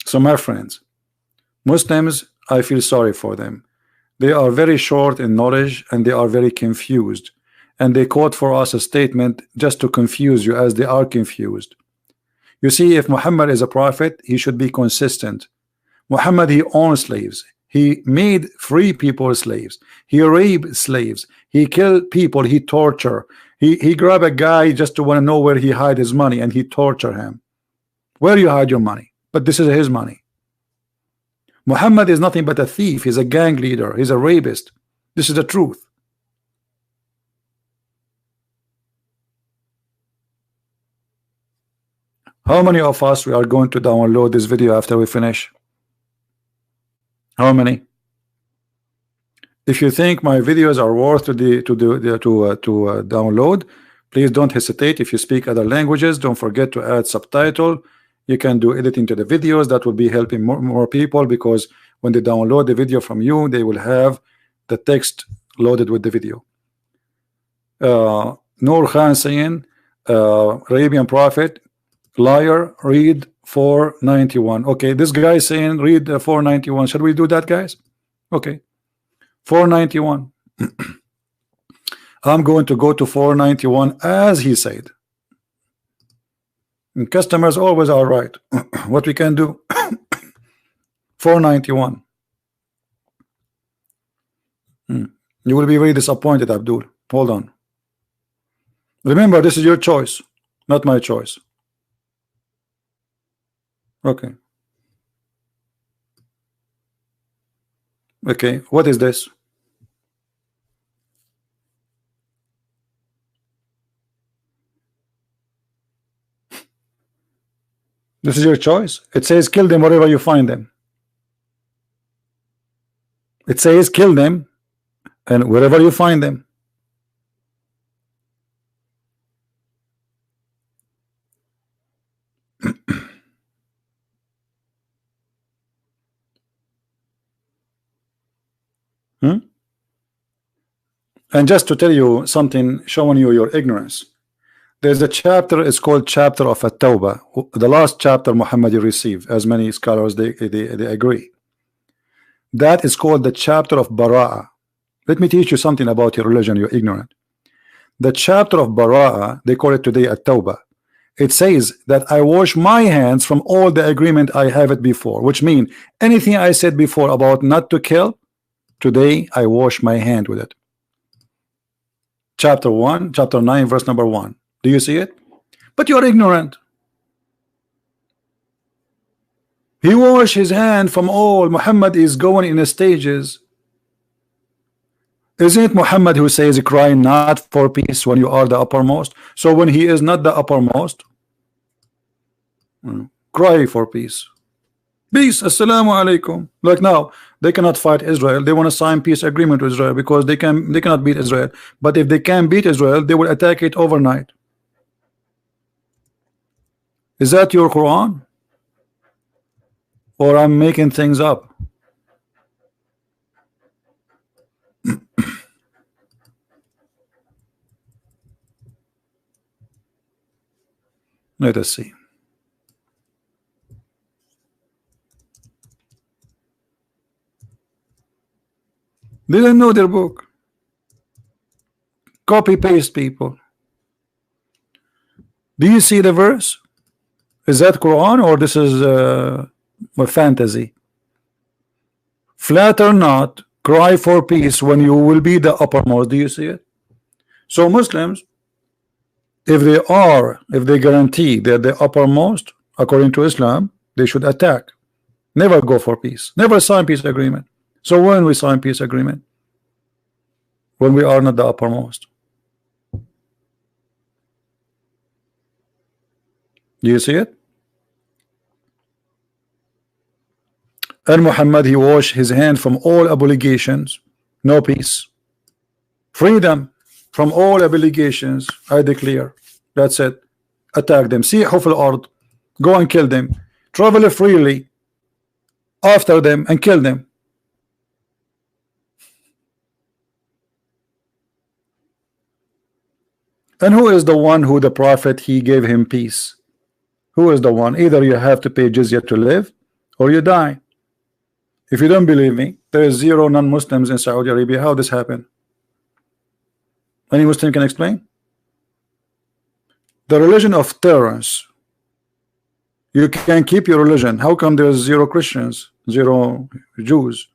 So my friends, Muslims, I feel sorry for them. They are very short in knowledge and they are very confused, and they quote for us a statement just to confuse you, as they are confused. You see, if Muhammad is a prophet, he should be consistent. Muhammad, he owned slaves. He made free people slaves. He raped slaves. He killed people. He tortured. He grabbed a guy just to want to know where he hide his money, and he tortured him. Where you hide your money? But this is his money. Muhammad is nothing but a thief. He's a gang leader. He's a rapist. This is the truth. How many of us we are going to download this video after we finish? How many? If you think my videos are worth to download, please don't hesitate. If you speak other languages, don't forget to add subtitle. You can do editing to the videos. That will be helping more people, because when they download the video from you, they will have the text loaded with the video. Noor Khan saying, Arabian prophet, liar, read 491. Okay, this guy is saying read 491. Should we do that, guys? Okay, 491. I'm going to go to 491 as he said. And customers always are right. What we can do? 491. You will be very disappointed, Abdul. Hold on. Remember, this is your choice, not my choice. Okay. Okay, what is this? This is your choice. It says kill them wherever you find them. It says kill them and wherever you find them. And just to tell you something, showing you your ignorance, there's a chapter, it's called chapter of At-Tawbah, the last chapter Muhammad received, as many scholars they agree. That is called the chapter of Bara'ah. Let me teach you something about your religion, you're ignorant. The chapter of Bara'ah, they call it today At-Tawbah. It says that I wash my hands from all the agreement I have it before, which means anything I said before about not to kill, today I wash my hand with it. Chapter 1, chapter 9, verse number 1. Do you see it? But you are ignorant. He washed his hand from all. Muhammad is going in stages. Isn't it Muhammad who says cry not for peace when you are the uppermost? So when he is not the uppermost, cry for peace. Peace, assalamu alaikum. Like now, they cannot fight Israel. They want to sign peace agreement with Israel because they cannot beat Israel. But if they can beat Israel, they will attack it overnight. Is that your Quran? Or I'm making things up? Let us see. They didn't know their book. Copy paste, people. Do you see the verse? Is that Quran or this is a fantasy? Flatter not, cry for peace when you will be the uppermost. Do you see it? So Muslims, if they guarantee they're the uppermost according to Islam, they should attack. Never go for peace. Never sign peace agreement. So when we sign peace agreement? When we are not the uppermost. Do you see it? And Muhammad, he washed his hand from all obligations. No peace. Freedom from all obligations. I declare. That's it. Attack them. Sihu fil ard. Go and kill them. Travel freely after them and kill them. And who is the one who the prophet he gave him peace? Who is the one? Either you have to pay jizya to live or you die. If you don't believe me, there is 0 non-Muslims in Saudi Arabia. How this happened? Any Muslim can explain? The religion of tolerance. You can keep your religion. How come there's 0 Christians, 0 Jews,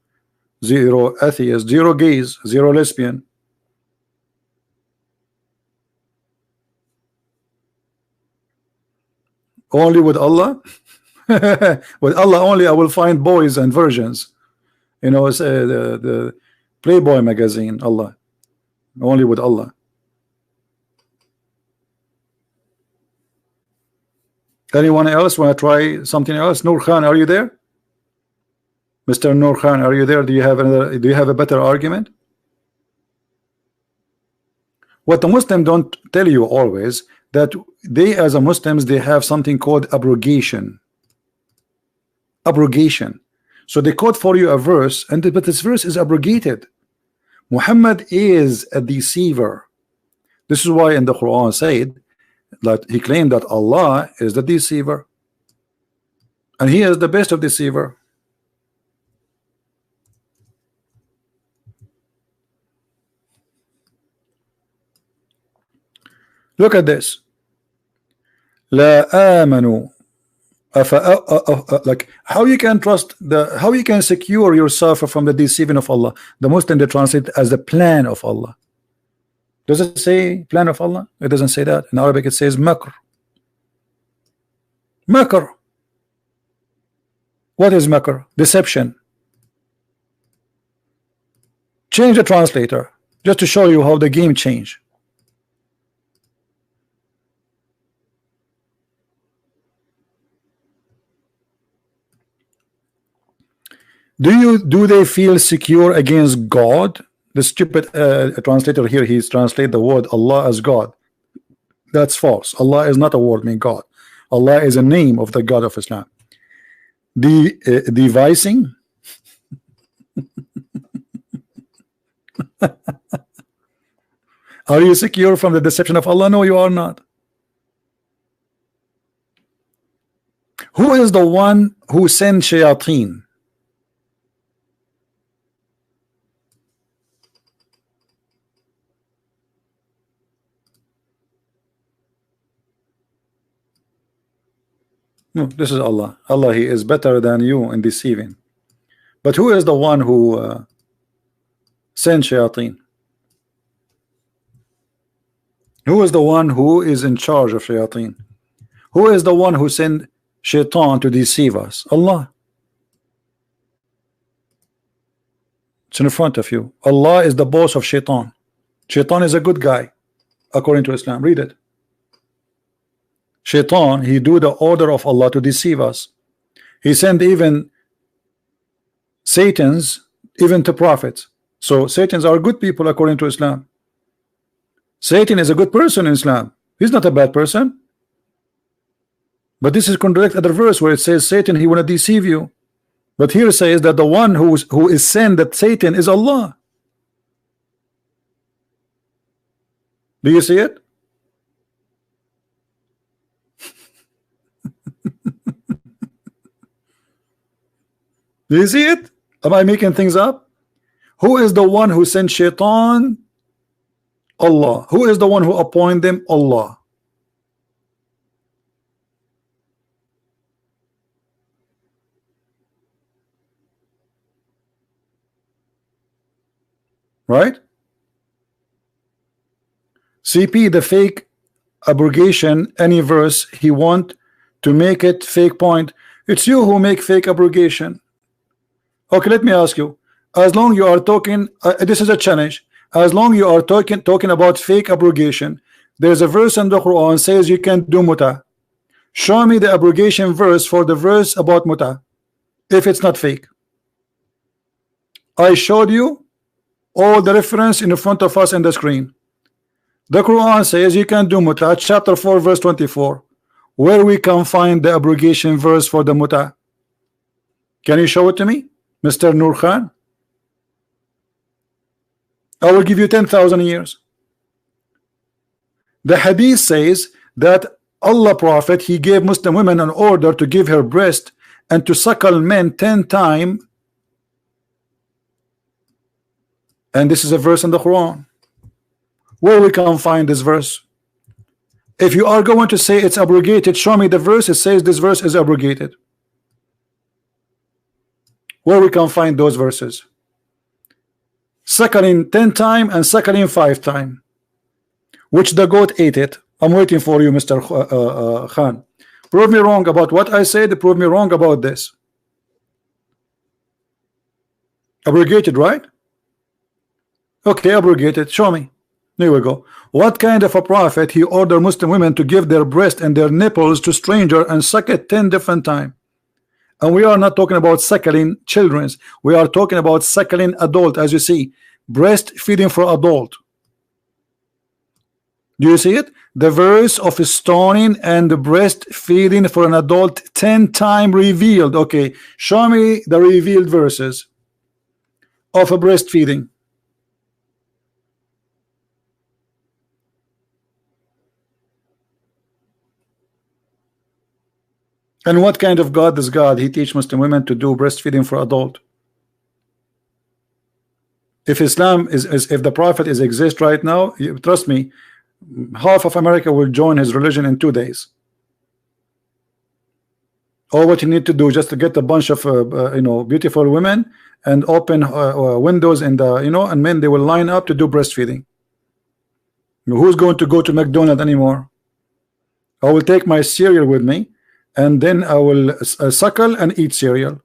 0 atheists, 0 gays, 0 lesbian? Only with Allah? With Allah only I will find boys and virgins. You know, it's the Playboy magazine. Allah. Only with Allah. Anyone else want to try something else? Nur Khan, are you there? Mr. Nur Khan, are you there? Do you have a better argument? What the Muslims don't tell you always, that they as a Muslims, they have something called abrogation. Abrogation. So they quote for you a verse, but this verse is abrogated. Muhammad is a deceiver. This is why in the Quran said that he claimed that Allah is the deceiver, and he is the best of deceiver. Look at this. La amanu. Like how you can trust how you can secure yourself from the deceiving of Allah. The Muslim they translate as the plan of Allah. Does it say plan of Allah? It doesn't say that. In Arabic it says makr. Makr. What is makr? Deception. Change the translator just to show you how the game changed. Do they feel secure against God? The stupid translator here, he's translate the word Allah as God. That's false. Allah is not a word meaning God. Allah is a name of the God of Islam. Devising. Are you secure from the deception of Allah? No, you are not. Who is the one who sent shayateen? No, this is Allah. Allah, he is better than you in deceiving. But who is the one who sent shayateen? Who is the one who is in charge of shayateen? Who is the one who sent shaitan to deceive us? Allah. It's in front of you. Allah is the boss of Shaitan. Shaitan is a good guy according to Islam. Read it. Shaitan, he do the order of Allah to deceive us. He sent even Satans even to prophets. So Satans are good people according to Islam. Satan is a good person in Islam. He's not a bad person. But this is contradict other verse where it says Satan, he want to deceive you. But here it says that the one who is sent, that Satan, is Allah. Do you see it? Do you see it? Am I making things up? Who is the one who sent Shaitan? Allah. Who is the one who appointed them? Allah. Right? CP, the fake abrogation, any verse he want to make it fake point. It's you who make fake abrogation. Okay, let me ask you. As long you are talking, this is a challenge. As long you are talking about fake abrogation, there's a verse in the Quran says you can do muta. Show me the abrogation verse for the verse about muta, if it's not fake. I showed you all the reference in front of us in the screen. The Quran says you can do muta, chapter 4 verse 24. Where we can find the abrogation verse for the muta? Can you show it to me, Mr. Nur Khan? I will give you 10,000 years. The hadith says that Allah Prophet, he gave Muslim women an order to give her breast and to suckle men 10 times. And this is a verse in the Quran. Where we can find this verse? If you are going to say it's abrogated, show me the verse. It says this verse is abrogated. Where we can find those verses? Suckling 10 times and suckling 5 times. Which the goat ate it. I'm waiting for you, Mr. Khan. Prove me wrong about what I said. Prove me wrong about this. Abrogated, right? Okay, abrogated. Show me. There we go. What kind of a prophet he ordered Muslim women to give their breast and their nipples to stranger and suck it 10 different times? And we are not talking about suckling children. We are talking about suckling adult, as you see. Breastfeeding for adult. Do you see it? The verse of stoning and the breastfeeding for an adult 10 times revealed. Okay, show me the revealed verses of a breastfeeding. And what kind of God is God? He teach Muslim women to do breastfeeding for adult. If Islam is if the Prophet is exist right now, trust me, half of America will join his religion in 2 days. All what you need to do just to get a bunch of beautiful women and open windows in the and men, they will line up to do breastfeeding. Who's going to go to McDonald's anymore? I will take my cereal with me, and then I will suckle and eat cereal.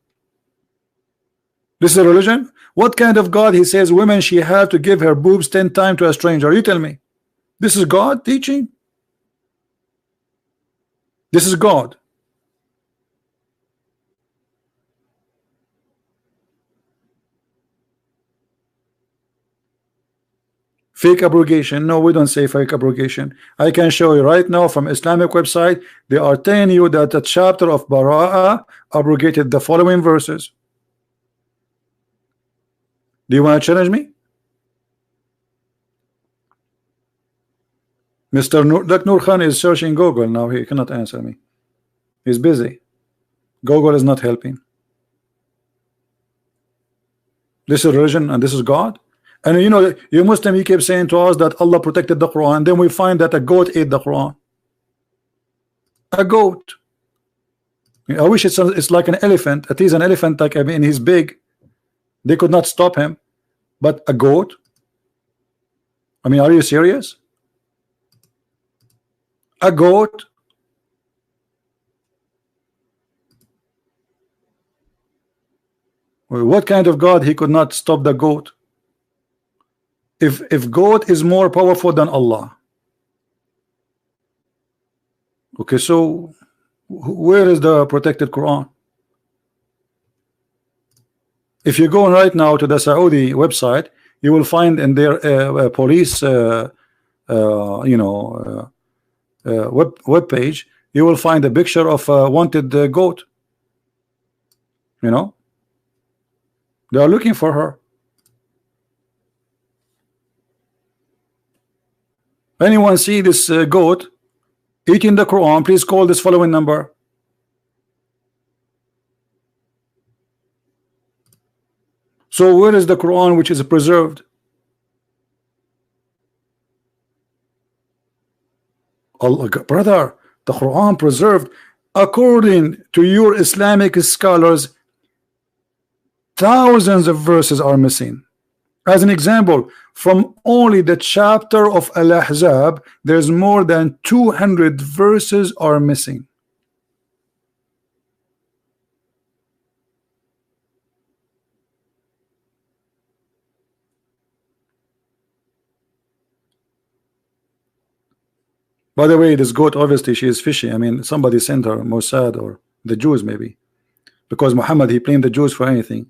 This is a religion? What kind of God? He says women, she have to give her boobs 10 times to a stranger. You tell me, this is God teaching? This is God. Fake abrogation? No, we don't say fake abrogation. I can show you right now from Islamic website. They are telling you that a chapter of Bara'a abrogated the following verses. Do you want to challenge me? Mr. Nur Khan is searching Google now. He cannot answer me. He's busy. Google is not helping. This is religion and this is God. And you Muslim, you keep saying to us that Allah protected the Quran. Then we find that a goat ate the Quran. A goat. I wish it's like an elephant. It is an elephant, like, I mean, he's big. They could not stop him. But a goat? I mean, are you serious? A goat? What kind of God he could not stop the goat? If goat is more powerful than Allah, okay, so where is the protected Quran? If you go right now to the Saudi website, you will find in their police web page, you will find a picture of a wanted goat. You know, they are looking for her. Anyone see this goat eating the Quran? Please call this following number. So where is the Quran which is preserved? Allah, brother, the Quran preserved according to your Islamic scholars. Thousands of verses are missing. As an example, from only the chapter of Al-Ahzab, there's more than 200 verses are missing. By the way, this goat, obviously she is fishy. I mean, somebody sent her, Mossad or the Jews maybe, because Muhammad, he blamed the Jews for anything.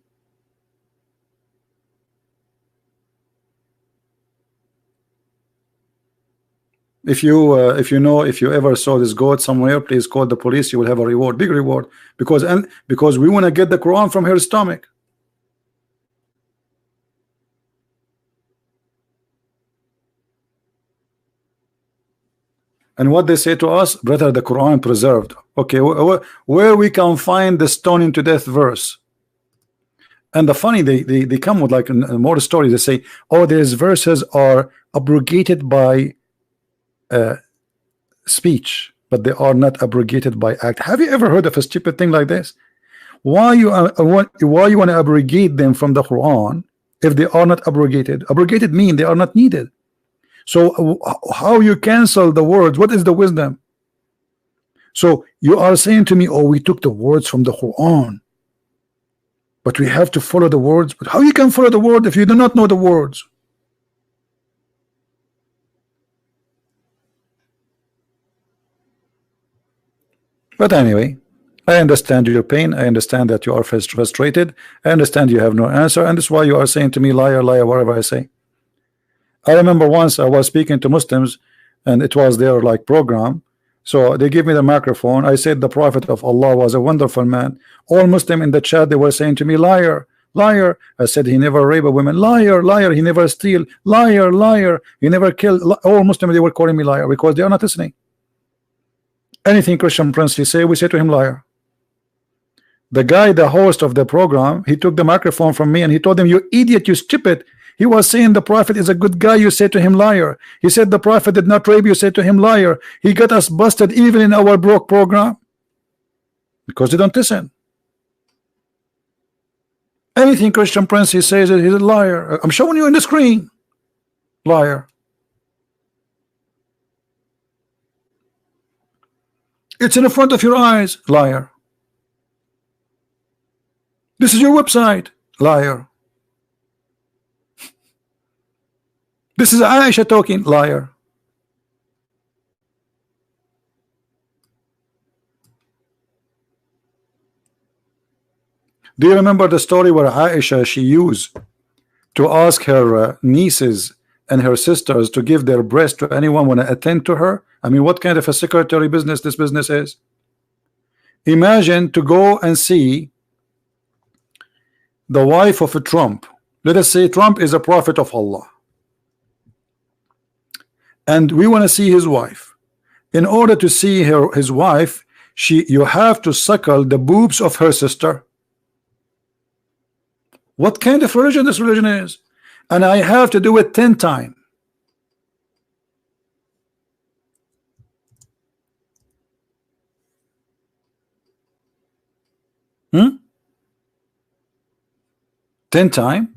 If you ever saw this goat somewhere, please call the police. You will have a reward, big reward, because we want to get the Quran from her stomach. And what they say to us, brother, the Quran preserved. Okay, where we can find the stoning to death verse? And the funny, they come with like more stories. They say, oh, these verses are abrogated by speech, but they are not abrogated by act. Have you ever heard of a stupid thing like this? Why you want to abrogate them from the Quran if they are not abrogated? Abrogated mean they are not needed. So how you cancel the words? What is the wisdom? So you are saying to me, oh, we took the words from the Quran, but we have to follow the words. But how you can follow the word if you do not know the words? But anyway, I understand your pain. I understand that you are frustrated. I understand you have no answer, and that's why you are saying to me, liar, liar, whatever I say. I remember once I was speaking to Muslims, and it was their like program. So they gave me the microphone. I said the Prophet of Allah was a wonderful man. All Muslim in the chat, they were saying to me, liar, liar. I said he never raped a woman. Liar, liar. He never steal. Liar, liar. He never killed. All Muslims, they were calling me liar because they are not listening. Anything Christian Prince he say, we say to him liar. The guy, the host of the program, he took the microphone from me and he told them, you idiot, you stupid. He was saying the Prophet is a good guy, you say to him liar. He said the Prophet did not rape, you say to him liar. He got us busted even in our broke program because they don't listen. Anything Christian Prince he says he's a liar. I'm showing you on the screen. Liar. It's in the front of your eyes. Liar. This is your website. Liar. This is Aisha talking. Liar. Do you remember the story where Aisha, she used to ask her nieces and her sisters to give their breast to anyone want to attend to her? I mean, what kind of a secretary business this business is? Imagine to go and see the wife of a Trump. Let us say Trump is a prophet of Allah, and we want to see his wife. In order to see his wife, you have to suckle the boobs of her sister. What kind of religion this religion is? And I have to do it 10 times. Hmm? 10 times?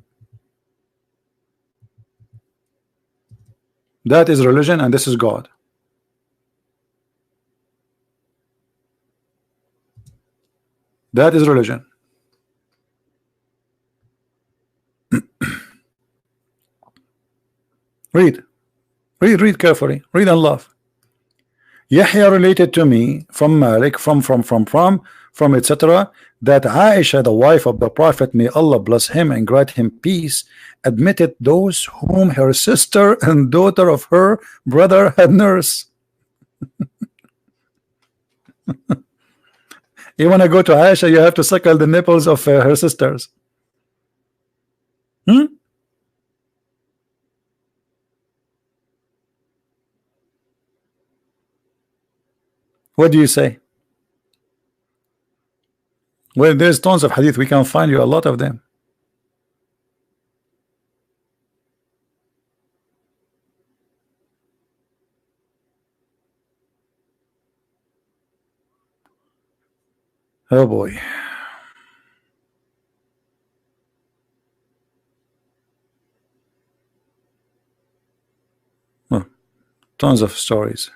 That is religion and this is God. That is religion. Read, read carefully. Read and love. Yahya related to me from Malik, from etc. that Aisha, the wife of the Prophet, may Allah bless him and grant him peace, admitted those whom her sister and daughter of her brother had nursed. You want to go to Aisha, you have to suckle the nipples of her sisters. What do you say? Well, there's tons of hadith. We can find you a lot of them. Oh boy. Oh, tons of stories.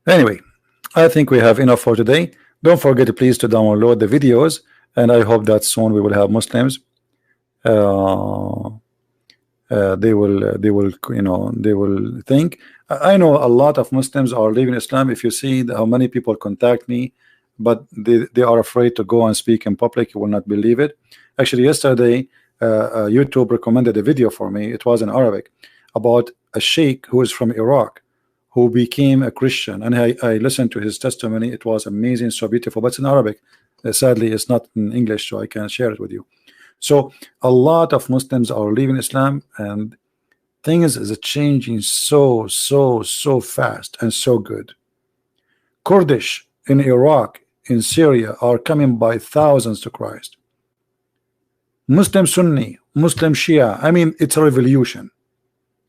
Anyway, I think we have enough for today. Don't forget, please, to download the videos, and I hope that soon we will have Muslims. They will, you know, they will think. I know a lot of Muslims are leaving Islam. If you see how many people contact me, but they are afraid to go and speak in public, you will not believe it. Actually, yesterday, YouTube recommended a video for me. It was in Arabic about a sheikh who is from Iraq, who became a Christian, and I listened to his testimony. It was amazing, so beautiful, but it's in Arabic. Sadly, it's not in English, so I can't share it with you. So a lot of Muslims are leaving Islam, and things is changing so fast and so good. Kurdish in Iraq, in Syria, are coming by thousands to Christ. Muslim Sunni, Muslim Shia, I mean, it's a revolution.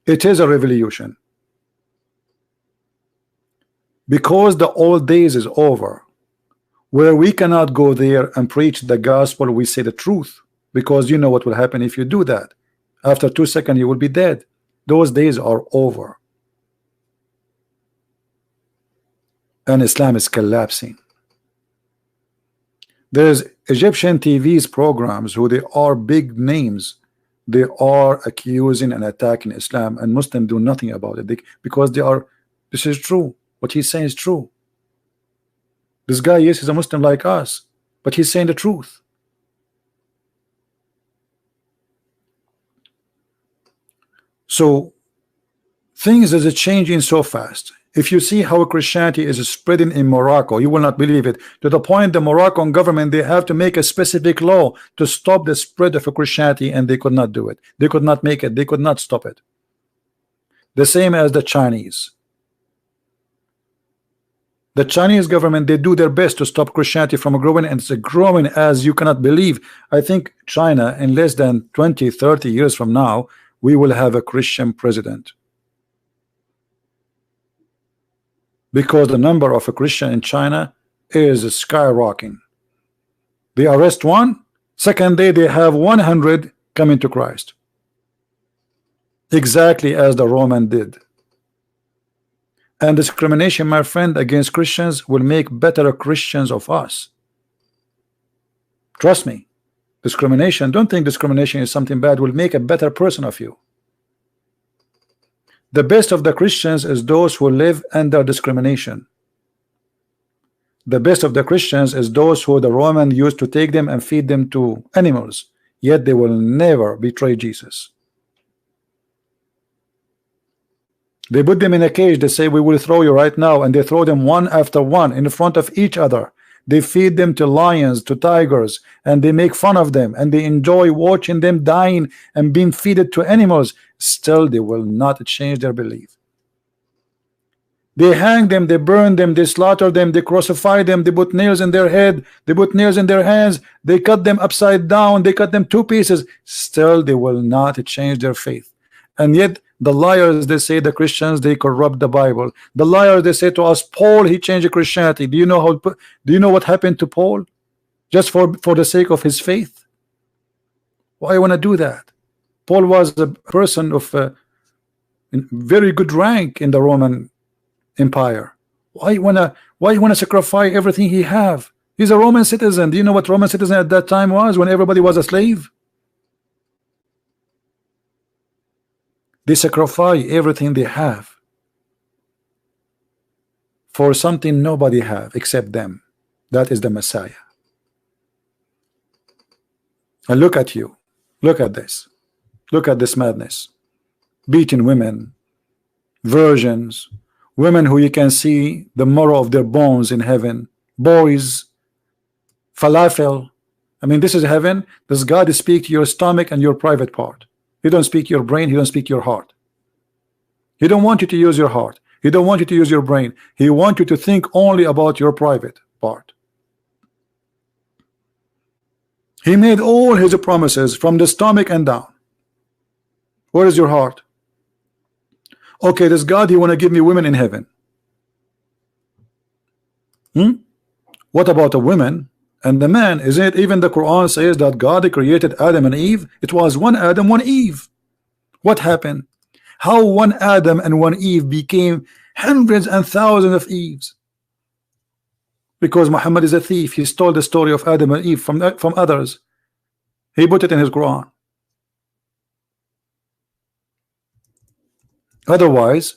It is a revolution. Because the old days is over, where we cannot go there and preach the gospel. We say the truth, because you know what will happen if you do that. After 2 seconds you will be dead. Those days are over, and Islam is collapsing. There's Egyptian TV's programs who they are big names. They are accusing and attacking Islam, and Muslims do nothing about it because they are. This is true. What he's saying is true. This guy, yes, he's a Muslim like us, but he's saying the truth. So things is changing so fast. If you see how Christianity is spreading in Morocco, you will not believe it, to the point the Moroccan government, they have to make a specific law to stop the spread of Christianity, and they could not do it. They could not make it. They could not stop it. The same as the Chinese. The Chinese government, they do their best to stop Christianity from growing, and it's growing as you cannot believe. I think China, in less than 20-30 years from now, we will have a Christian president, because the number of a Christian in China is skyrocketing. They arrest one, second day they have 100 coming to Christ, exactly as the Roman did. And discrimination, my friend, against Christians will make better Christians of us. Trust me. Discrimination, don't think discrimination is something bad, will make a better person of you. The best of the Christians is those who live under discrimination. The best of the Christians is those who the Roman used to take them and feed them to animals, yet they will never betray Jesus. They put them in a cage. They say, we will throw you right now, and they throw them one after one in front of each other. They feed them to lions, to tigers, and they make fun of them, and they enjoy watching them dying and being fed to animals. Still, they will not change their belief. They hang them, they burn them, they slaughter them, they crucify them, they put nails in their head, they put nails in their hands, they cut them upside down, they cut them 2 pieces. Still, they will not change their faith. And yet the liars, they say the Christians, they corrupt the Bible. The liars, they say to us, Paul, he changed Christianity. Do you know how? Do you know what happened to Paul? Just for the sake of his faith? Why you want to do that? Paul was a person of very good rank in the Roman Empire. Why you wanna sacrifice everything he have? He's a Roman citizen. Do you know what Roman citizen at that time was, when everybody was a slave? They sacrifice everything they have for something nobody have except them. That is the Messiah. And look at you. Look at this. Look at this madness. Beating women, virgins, women who you can see the marrow of their bones in heaven, boys, falafel. I mean, this is heaven. Does God speak to your stomach and your private part? He don't speak your brain. He don't speak your heart. He don't want you to use your heart. He don't want you to use your brain. He wants you to think only about your private part. He made all his promises from the stomach and down. Where is your heart? Okay, this God, he want to give me women in heaven. What about the women and the man? Isn't it even the Quran says that God created Adam and Eve? It was one Adam, one Eve. What happened? How one Adam and one Eve became hundreds and thousands of Eves? Because Muhammad is a thief. He stole the story of Adam and Eve from others. He put it in his Quran. Otherwise,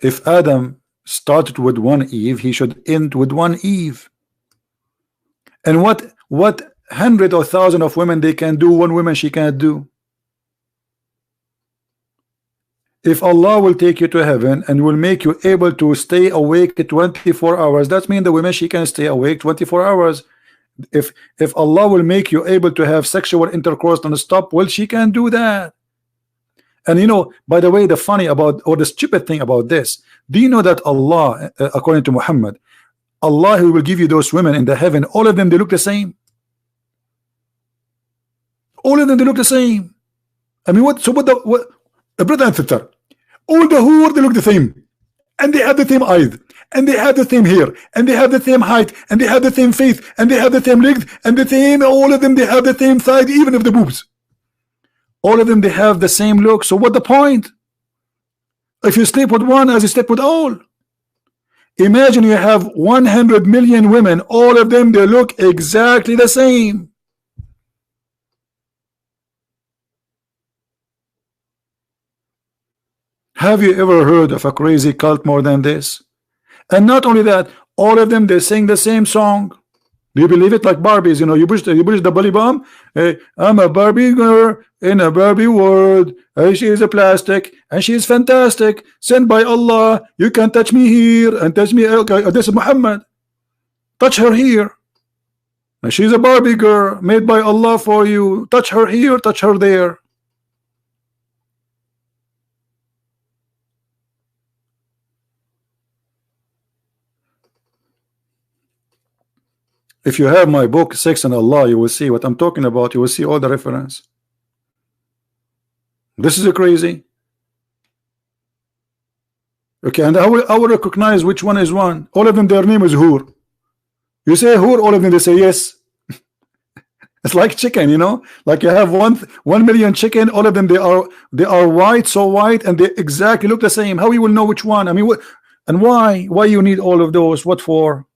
if Adam started with one Eve, he should end with one Eve. And what hundred or thousand of women they can do, one woman she can't do. If Allah will take you to heaven and will make you able to stay awake 24 hours, that means the women she can stay awake 24 hours. If Allah will make you able to have sexual intercourse non-stop, well, she can do that. And you know, by the way, the funny about, or the stupid thing about this, do you know that Allah, according to Muhammad, Allah who will give you those women in the heaven, all of them they look the same. All of them they look the same. I mean, what brother and sister, all the whore they look the same, and they have the same eyes, and they have the same hair, and they have the same height, and they have the same face, and they have the same legs, and the same, all of them they have the same side, even of the boobs. All of them they have the same look. So what the point? If you sleep with one as you sleep with all. Imagine you have 100 million women, all of them they look exactly the same. Have you ever heard of a crazy cult more than this? And not only that, all of them they sing the same song. Do you believe it? Like Barbies, you know, you push the belly bomb. Hey, I'm a Barbie girl in a Barbie world. She is a plastic and she is fantastic, sent by Allah. You can touch me here and touch me. Okay, this is Muhammad. Touch her here. And she's a Barbie girl made by Allah for you. Touch her here, touch her there. If you have my book Sex and Allah, you will see what I'm talking about. You will see all the reference. This is crazy. Okay, and I will recognize which one is one. All of them, their name is Hur. You say Hur, all of them they say yes. It's like chicken, you know, like you have 1 million chicken. All of them they are white, so white, and they exactly look the same. How you will know which one? I mean, what and why? Why you need all of those? What for?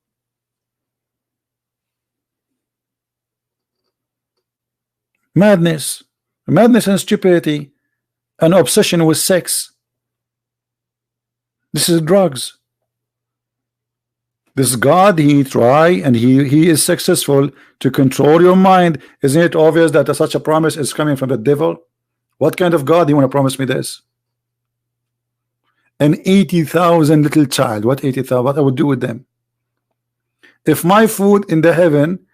Madness and stupidity, an obsession with sex. This is drugs. This God, he try and he is successful to control your mind. Isn't it obvious that such a promise is coming from the devil? What kind of God do you want to promise me this? An 80,000 little child. What 80,000? What I would do with them? If my food in the heaven,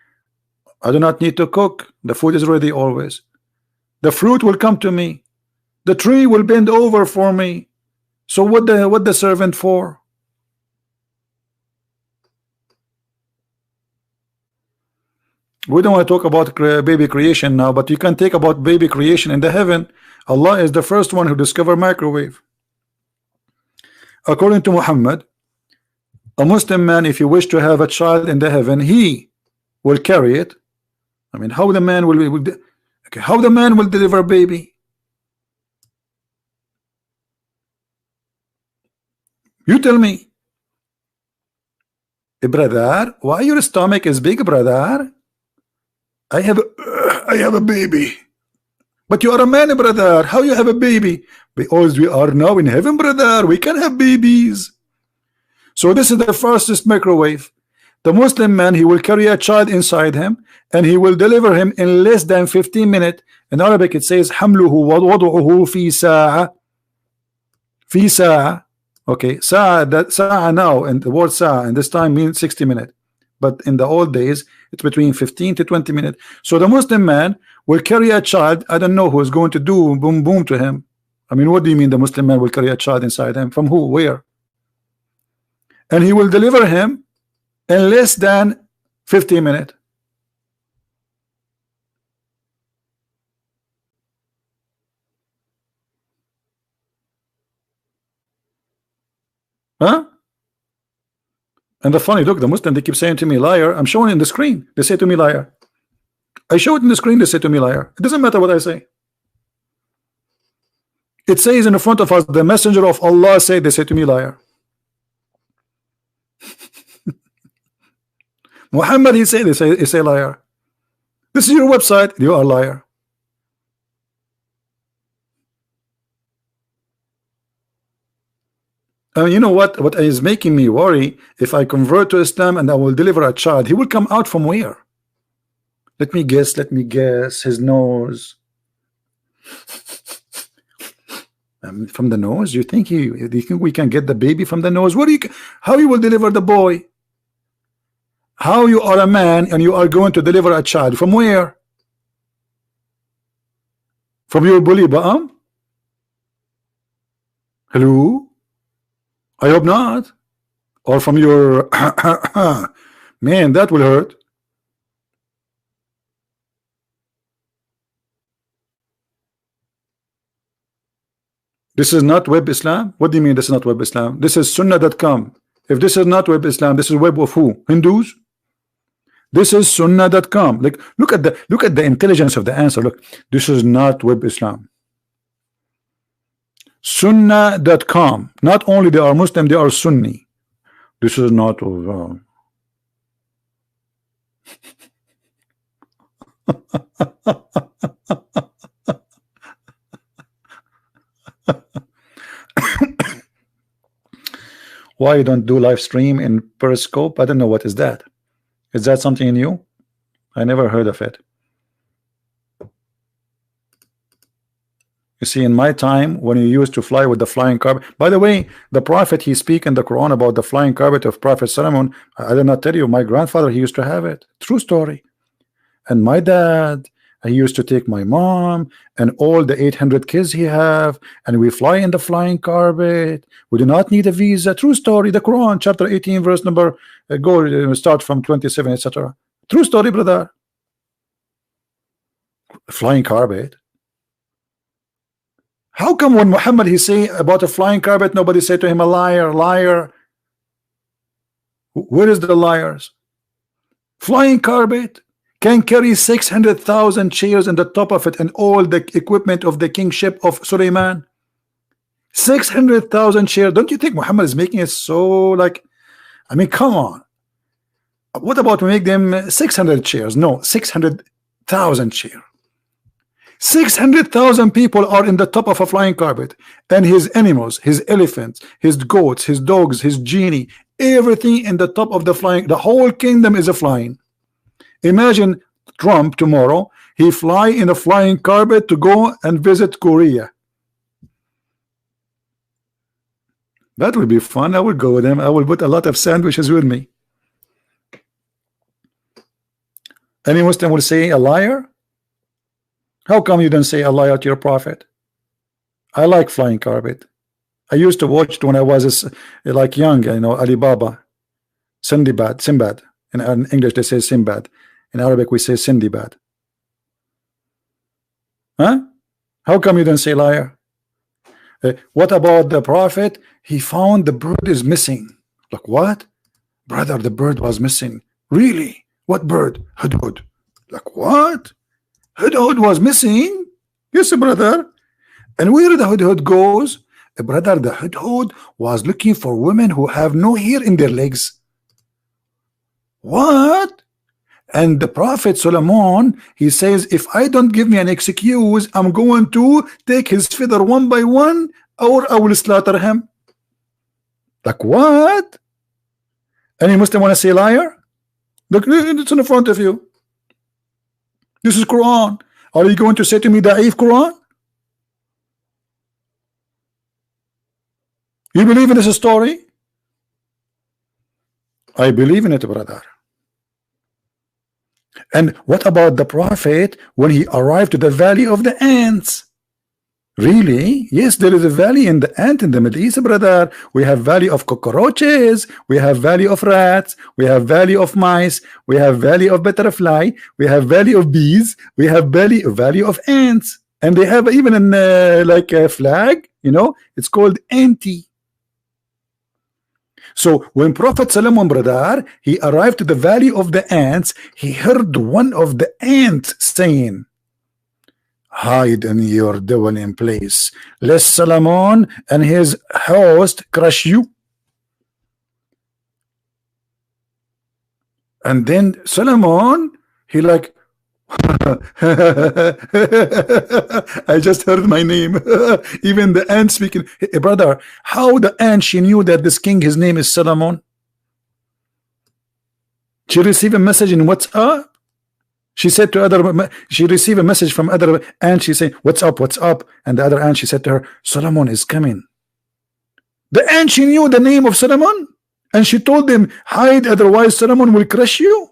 I do not need to cook. The food is ready always. The fruit will come to me. The tree will bend over for me. So what the servant for? We don't want to talk about baby creation now, but you can take about baby creation in the heaven. Allah is the first one who discovered microwave. According to Muhammad, a Muslim man, if you wish to have a child in the heaven, he will carry it. I mean, how the man will deliver a baby? You tell me. Brother, why your stomach is big, brother? I have a baby. But you are a man, brother. How you have a baby? Because we are now in heaven, brother. We can have babies. So this is the fastest microwave. The Muslim man, he will carry a child inside him and he will deliver him in less than 15 minutes. In Arabic it says حمله ووضعه في ساعة. في ساعة. Okay, sa'a, that sa'a now, and the word sa'a and this time means 60 minutes. But in the old days it's between 15 to 20 minutes. So the Muslim man will carry a child. I don't know who is going to do boom boom to him. I mean, what do you mean the Muslim man will carry a child inside him? From who? Where? And he will deliver him in less than 15 minutes. Huh? And the funny, look, the Muslim, they keep saying to me liar. I'm showing in the screen. They say to me liar. I show it in the screen. They say to me liar. It doesn't matter what I say. It says in front of us, the messenger of Allah said. They say to me liar. Muhammad, he say, they say liar. This is your website. You are liar. I mean, you know what is making me worry? If I convert to Islam and I will deliver a child, he will come out from where? Let me guess. His nose. From the nose? You think we can get the baby from the nose? How you will deliver the boy? How you are a man and you are going to deliver a child? From where? From your bully bum? Hello? I hope not. Or from your man, that will hurt. This is not Web Islam? What do you mean this is not Web Islam? This is Sunnah.com. If this is not Web Islam, this is web of who? Hindus? This is Sunnah.com. Like, look at the intelligence of the answer. Look, this is not Web Islam. Sunnah.com. Not only they are Muslim, they are Sunni. This is not why you don't do live stream in Periscope? I don't know what is that. Is that something new? I never heard of it. You see, in my time, when you used to fly with the flying carpet. By the way, the Prophet, he speak in the Quran about the flying carpet of Prophet Solomon. I did not tell you, my grandfather, he used to have it. True story. And my dad, he used to take my mom and all the 800 kids he have, and we fly in the flying carpet. We do not need a visa. True story. The Quran, chapter 18, verse number, start from 27, etc. True story, brother. Flying carpet. How come when Muhammad he say about a flying carpet, nobody say to him a liar, liar? Where is the liars? Flying carpet can carry 600,000 chairs in the top of it and all the equipment of the kingship of Suleiman. 600,000 chairs. Don't you think Muhammad is making it so like? I mean, come on. What about we make them 600 chairs? No, 600,000 chairs. 600,000 people are in the top of a flying carpet, and his animals, his elephants, his goats, his dogs, his genie, everything in the top of the flying. The whole kingdom is a flying. Imagine Trump tomorrow, he fly in a flying carpet to go and visit Korea. That would be fun. I will go with him. I will put a lot of sandwiches with me. Any Muslim will say a liar. How come you don't say a liar to your prophet? I like flying carpet. I used to watch it when I was like young, you know, Alibaba, Sinbad. In English they say Sinbad. In Arabic we say Sindibad. Huh? How come you don't say liar? What about the prophet? He found the bird is missing. Like what? Brother, the bird was missing. Really? What bird? Hudhud. Like what? Hudhud was missing? Yes, brother. And where the Hudhud goes? Brother, the Hudhud was looking for women who have no hair in their legs. What? And the Prophet Solomon, he says, if I don't give me an excuse, I'm going to take his feather one by one, or I will slaughter him. Like what? Any Muslim want to say liar? Look, it's in the front of you. This is Quran. Are you going to say to me da'if Quran? You believe in this story? I believe in it, brother. And what about the Prophet when he arrived to the valley of the ants? Really? Yes, there is a valley in the ant in the Middle East, brother. We have valley of cockroaches, we have valley of rats, we have valley of mice, we have valley of butterfly, we have valley of bees, we have valley of ants, and they have even an like a flag, you know, it's called anti. So when Prophet Solomon, brother, he arrived to the valley of the ants, he heard one of the ants saying, hide in your dwelling place, lest Solomon and his host crush you. And then Solomon, he like, I just heard my name. Even the ant speaking. Hey, brother, how the ant, she knew that this king, his name is Solomon? She received a message in WhatsApp. She said to other, she received a message from other ant. She said, what's up, what's up? And the other ant, she said to her, Solomon is coming. The ant, she knew the name of Solomon, and she told him, hide, otherwise Solomon will crush you.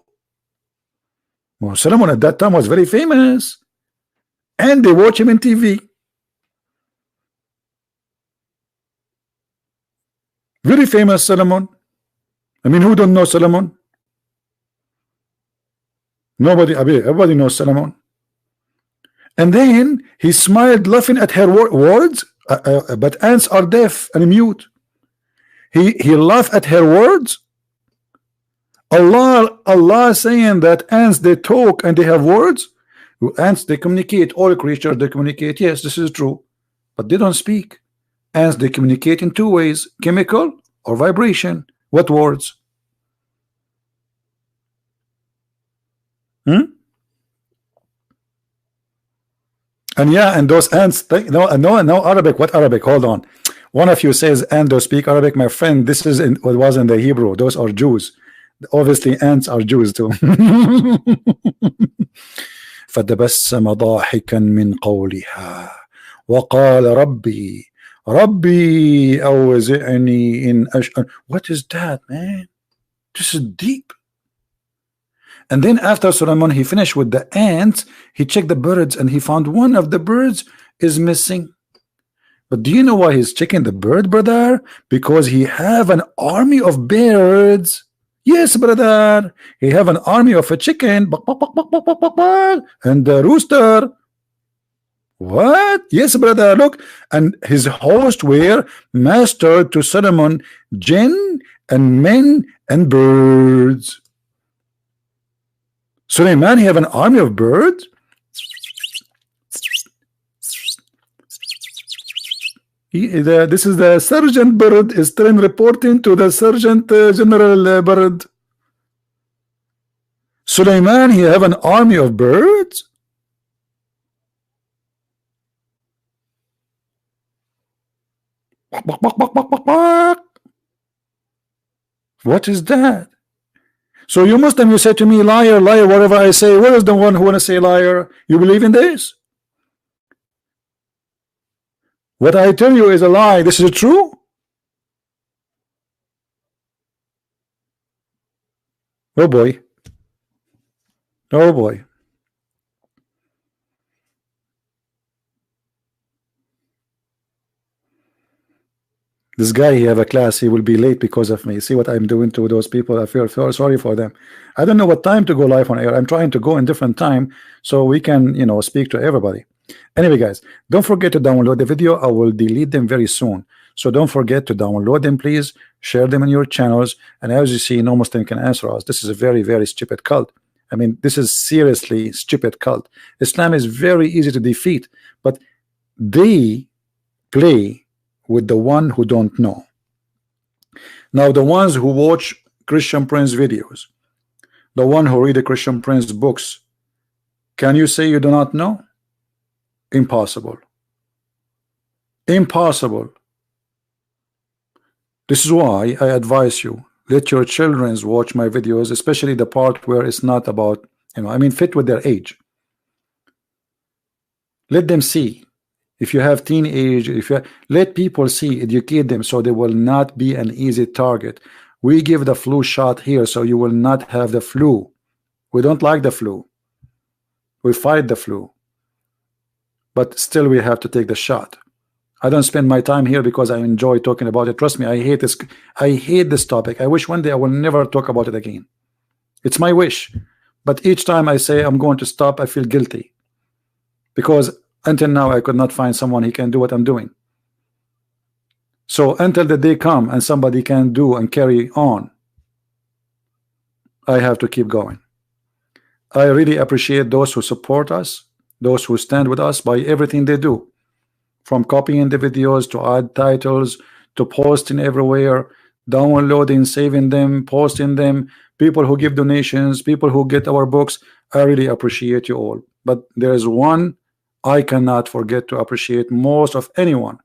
Well, Solomon at that time was very famous, and they watch him in TV. Very famous Solomon. I mean, who don't know Solomon? Nobody. Everybody knows Solomon. And then he smiled, laughing at her words. But ants are deaf and mute. He laughed at her words. Allah saying that ants, they talk and they have words. Ants, they communicate. All creatures, they communicate. Yes, this is true, but they don't speak. Ants, they communicate in two ways: chemical or vibration. What words? And yeah, and those ants, no Arabic. What Arabic? Hold on. One of you says, and those speak Arabic. My friend, this is in what was in the Hebrew. Those are Jews. Obviously ants are Jews too. فتبسم ضاحكا من قولها وقال ربي أوزعني إن أشأن. What is that, man? This is deep. And then after Solomon, he finished with the ants. He checked the birds and he found one of the birds is missing. But do you know why he's checking the bird, brother? Because he have an army of birds. Yes, brother. He have an army of a chicken and a rooster. What? Yes, brother. Look, and his host were master to Solomon, jinn and men and birds. Suleiman, he have an army of birds. This is the sergeant bird is then reporting to the sergeant general bird. Suleiman, he have an army of birds. What is that? So you Muslim, you say to me, liar, liar, whatever I say. Where is the one who want to say liar? You believe in this? What I tell you is a lie. This is true. Oh boy. Oh boy. This guy, he have a class, he will be late because of me. See what I'm doing to those people. I feel sorry for them. I don't know what time to go live on air. I'm trying to go in different time so we can, you know, speak to everybody. Anyway, guys, don't forget to download the video. I will delete them very soon, so don't forget to download them, please. Share them in your channels. And as you see, no Muslim can answer us. This is a very, very stupid cult. I mean, this is seriously stupid cult. Islam is very easy to defeat, but they play with the one who don't know. Now, the ones who watch Christian Prince videos, The one who read the Christian Prince books, can you say you do not know? Impossible. Impossible. This is why I advise you, let your children watch my videos, especially the part where it's not about, I mean, fit with their age. Let them see. If you have teenage, let people see, educate them so they will not be an easy target. We give the flu shot here so you will not have the flu. We don't like the flu. We fight the flu. But still we have to take the shot. I don't spend my time here because I enjoy talking about it. Trust me, I hate this. I hate this topic. I wish one day I will never talk about it again. It's my wish. But each time I say I'm going to stop, I feel guilty. Because until now I could not find someone who can do what I'm doing. So until the day come and somebody can do and carry on, I have to keep going. I really appreciate those who support us, those who stand with us by everything they do, from copying the videos to add titles to posting everywhere, downloading, saving them, posting them, people who give donations, people who get our books. I really appreciate you all. But there is one I cannot forget to appreciate most of anyone.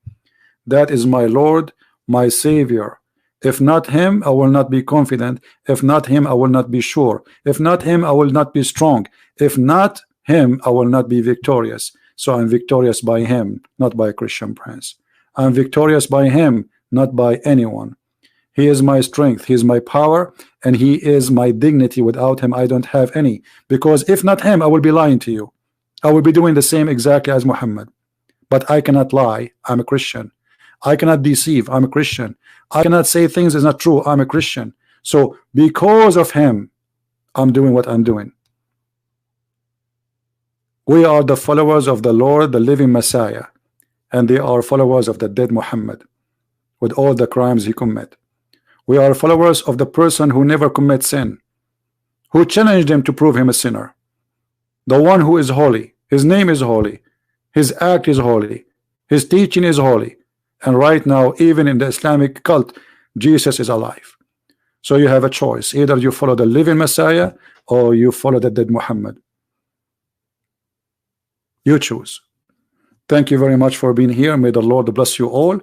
That is my Lord, my Savior. If not him, I will not be confident. If not him, I will not be sure. If not him, I will not be strong. If not him, I will not be victorious. So I'm victorious by him, not by a Christian Prince. I'm victorious by him, not by anyone. He is my strength, he is my power, and he is my dignity. Without him, I don't have any. Because if not him, I will be lying to you. I will be doing the same exactly as Muhammad. But I cannot lie. I'm a Christian. I cannot deceive. I'm a Christian. I cannot say things is not true. I'm a Christian. So because of him, I'm doing what I'm doing. We are the followers of the Lord, the living Messiah, and they are followers of the dead Muhammad with all the crimes he commit. We are followers of the person who never commits sin, who challenged him to prove him a sinner. The one who is holy, his name is holy, his act is holy, his teaching is holy, and right now even in the Islamic cult, Jesus is alive. So you have a choice. Either you follow the living Messiah or you follow the dead Muhammad. You choose. Thank you very much for being here. May the Lord bless you all,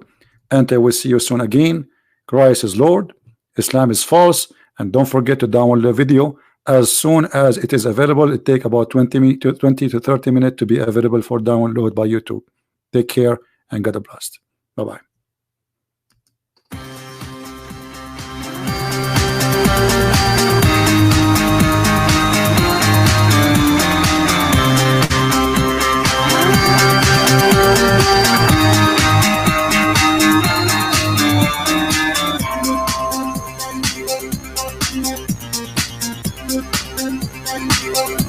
and I will see you soon again. Christ is Lord, Islam is false, and don't forget to download the video as soon as it is available. It takes about 20 to 30 minutes to be available for download by YouTube. Take care and God bless. Bye-bye. Thank you.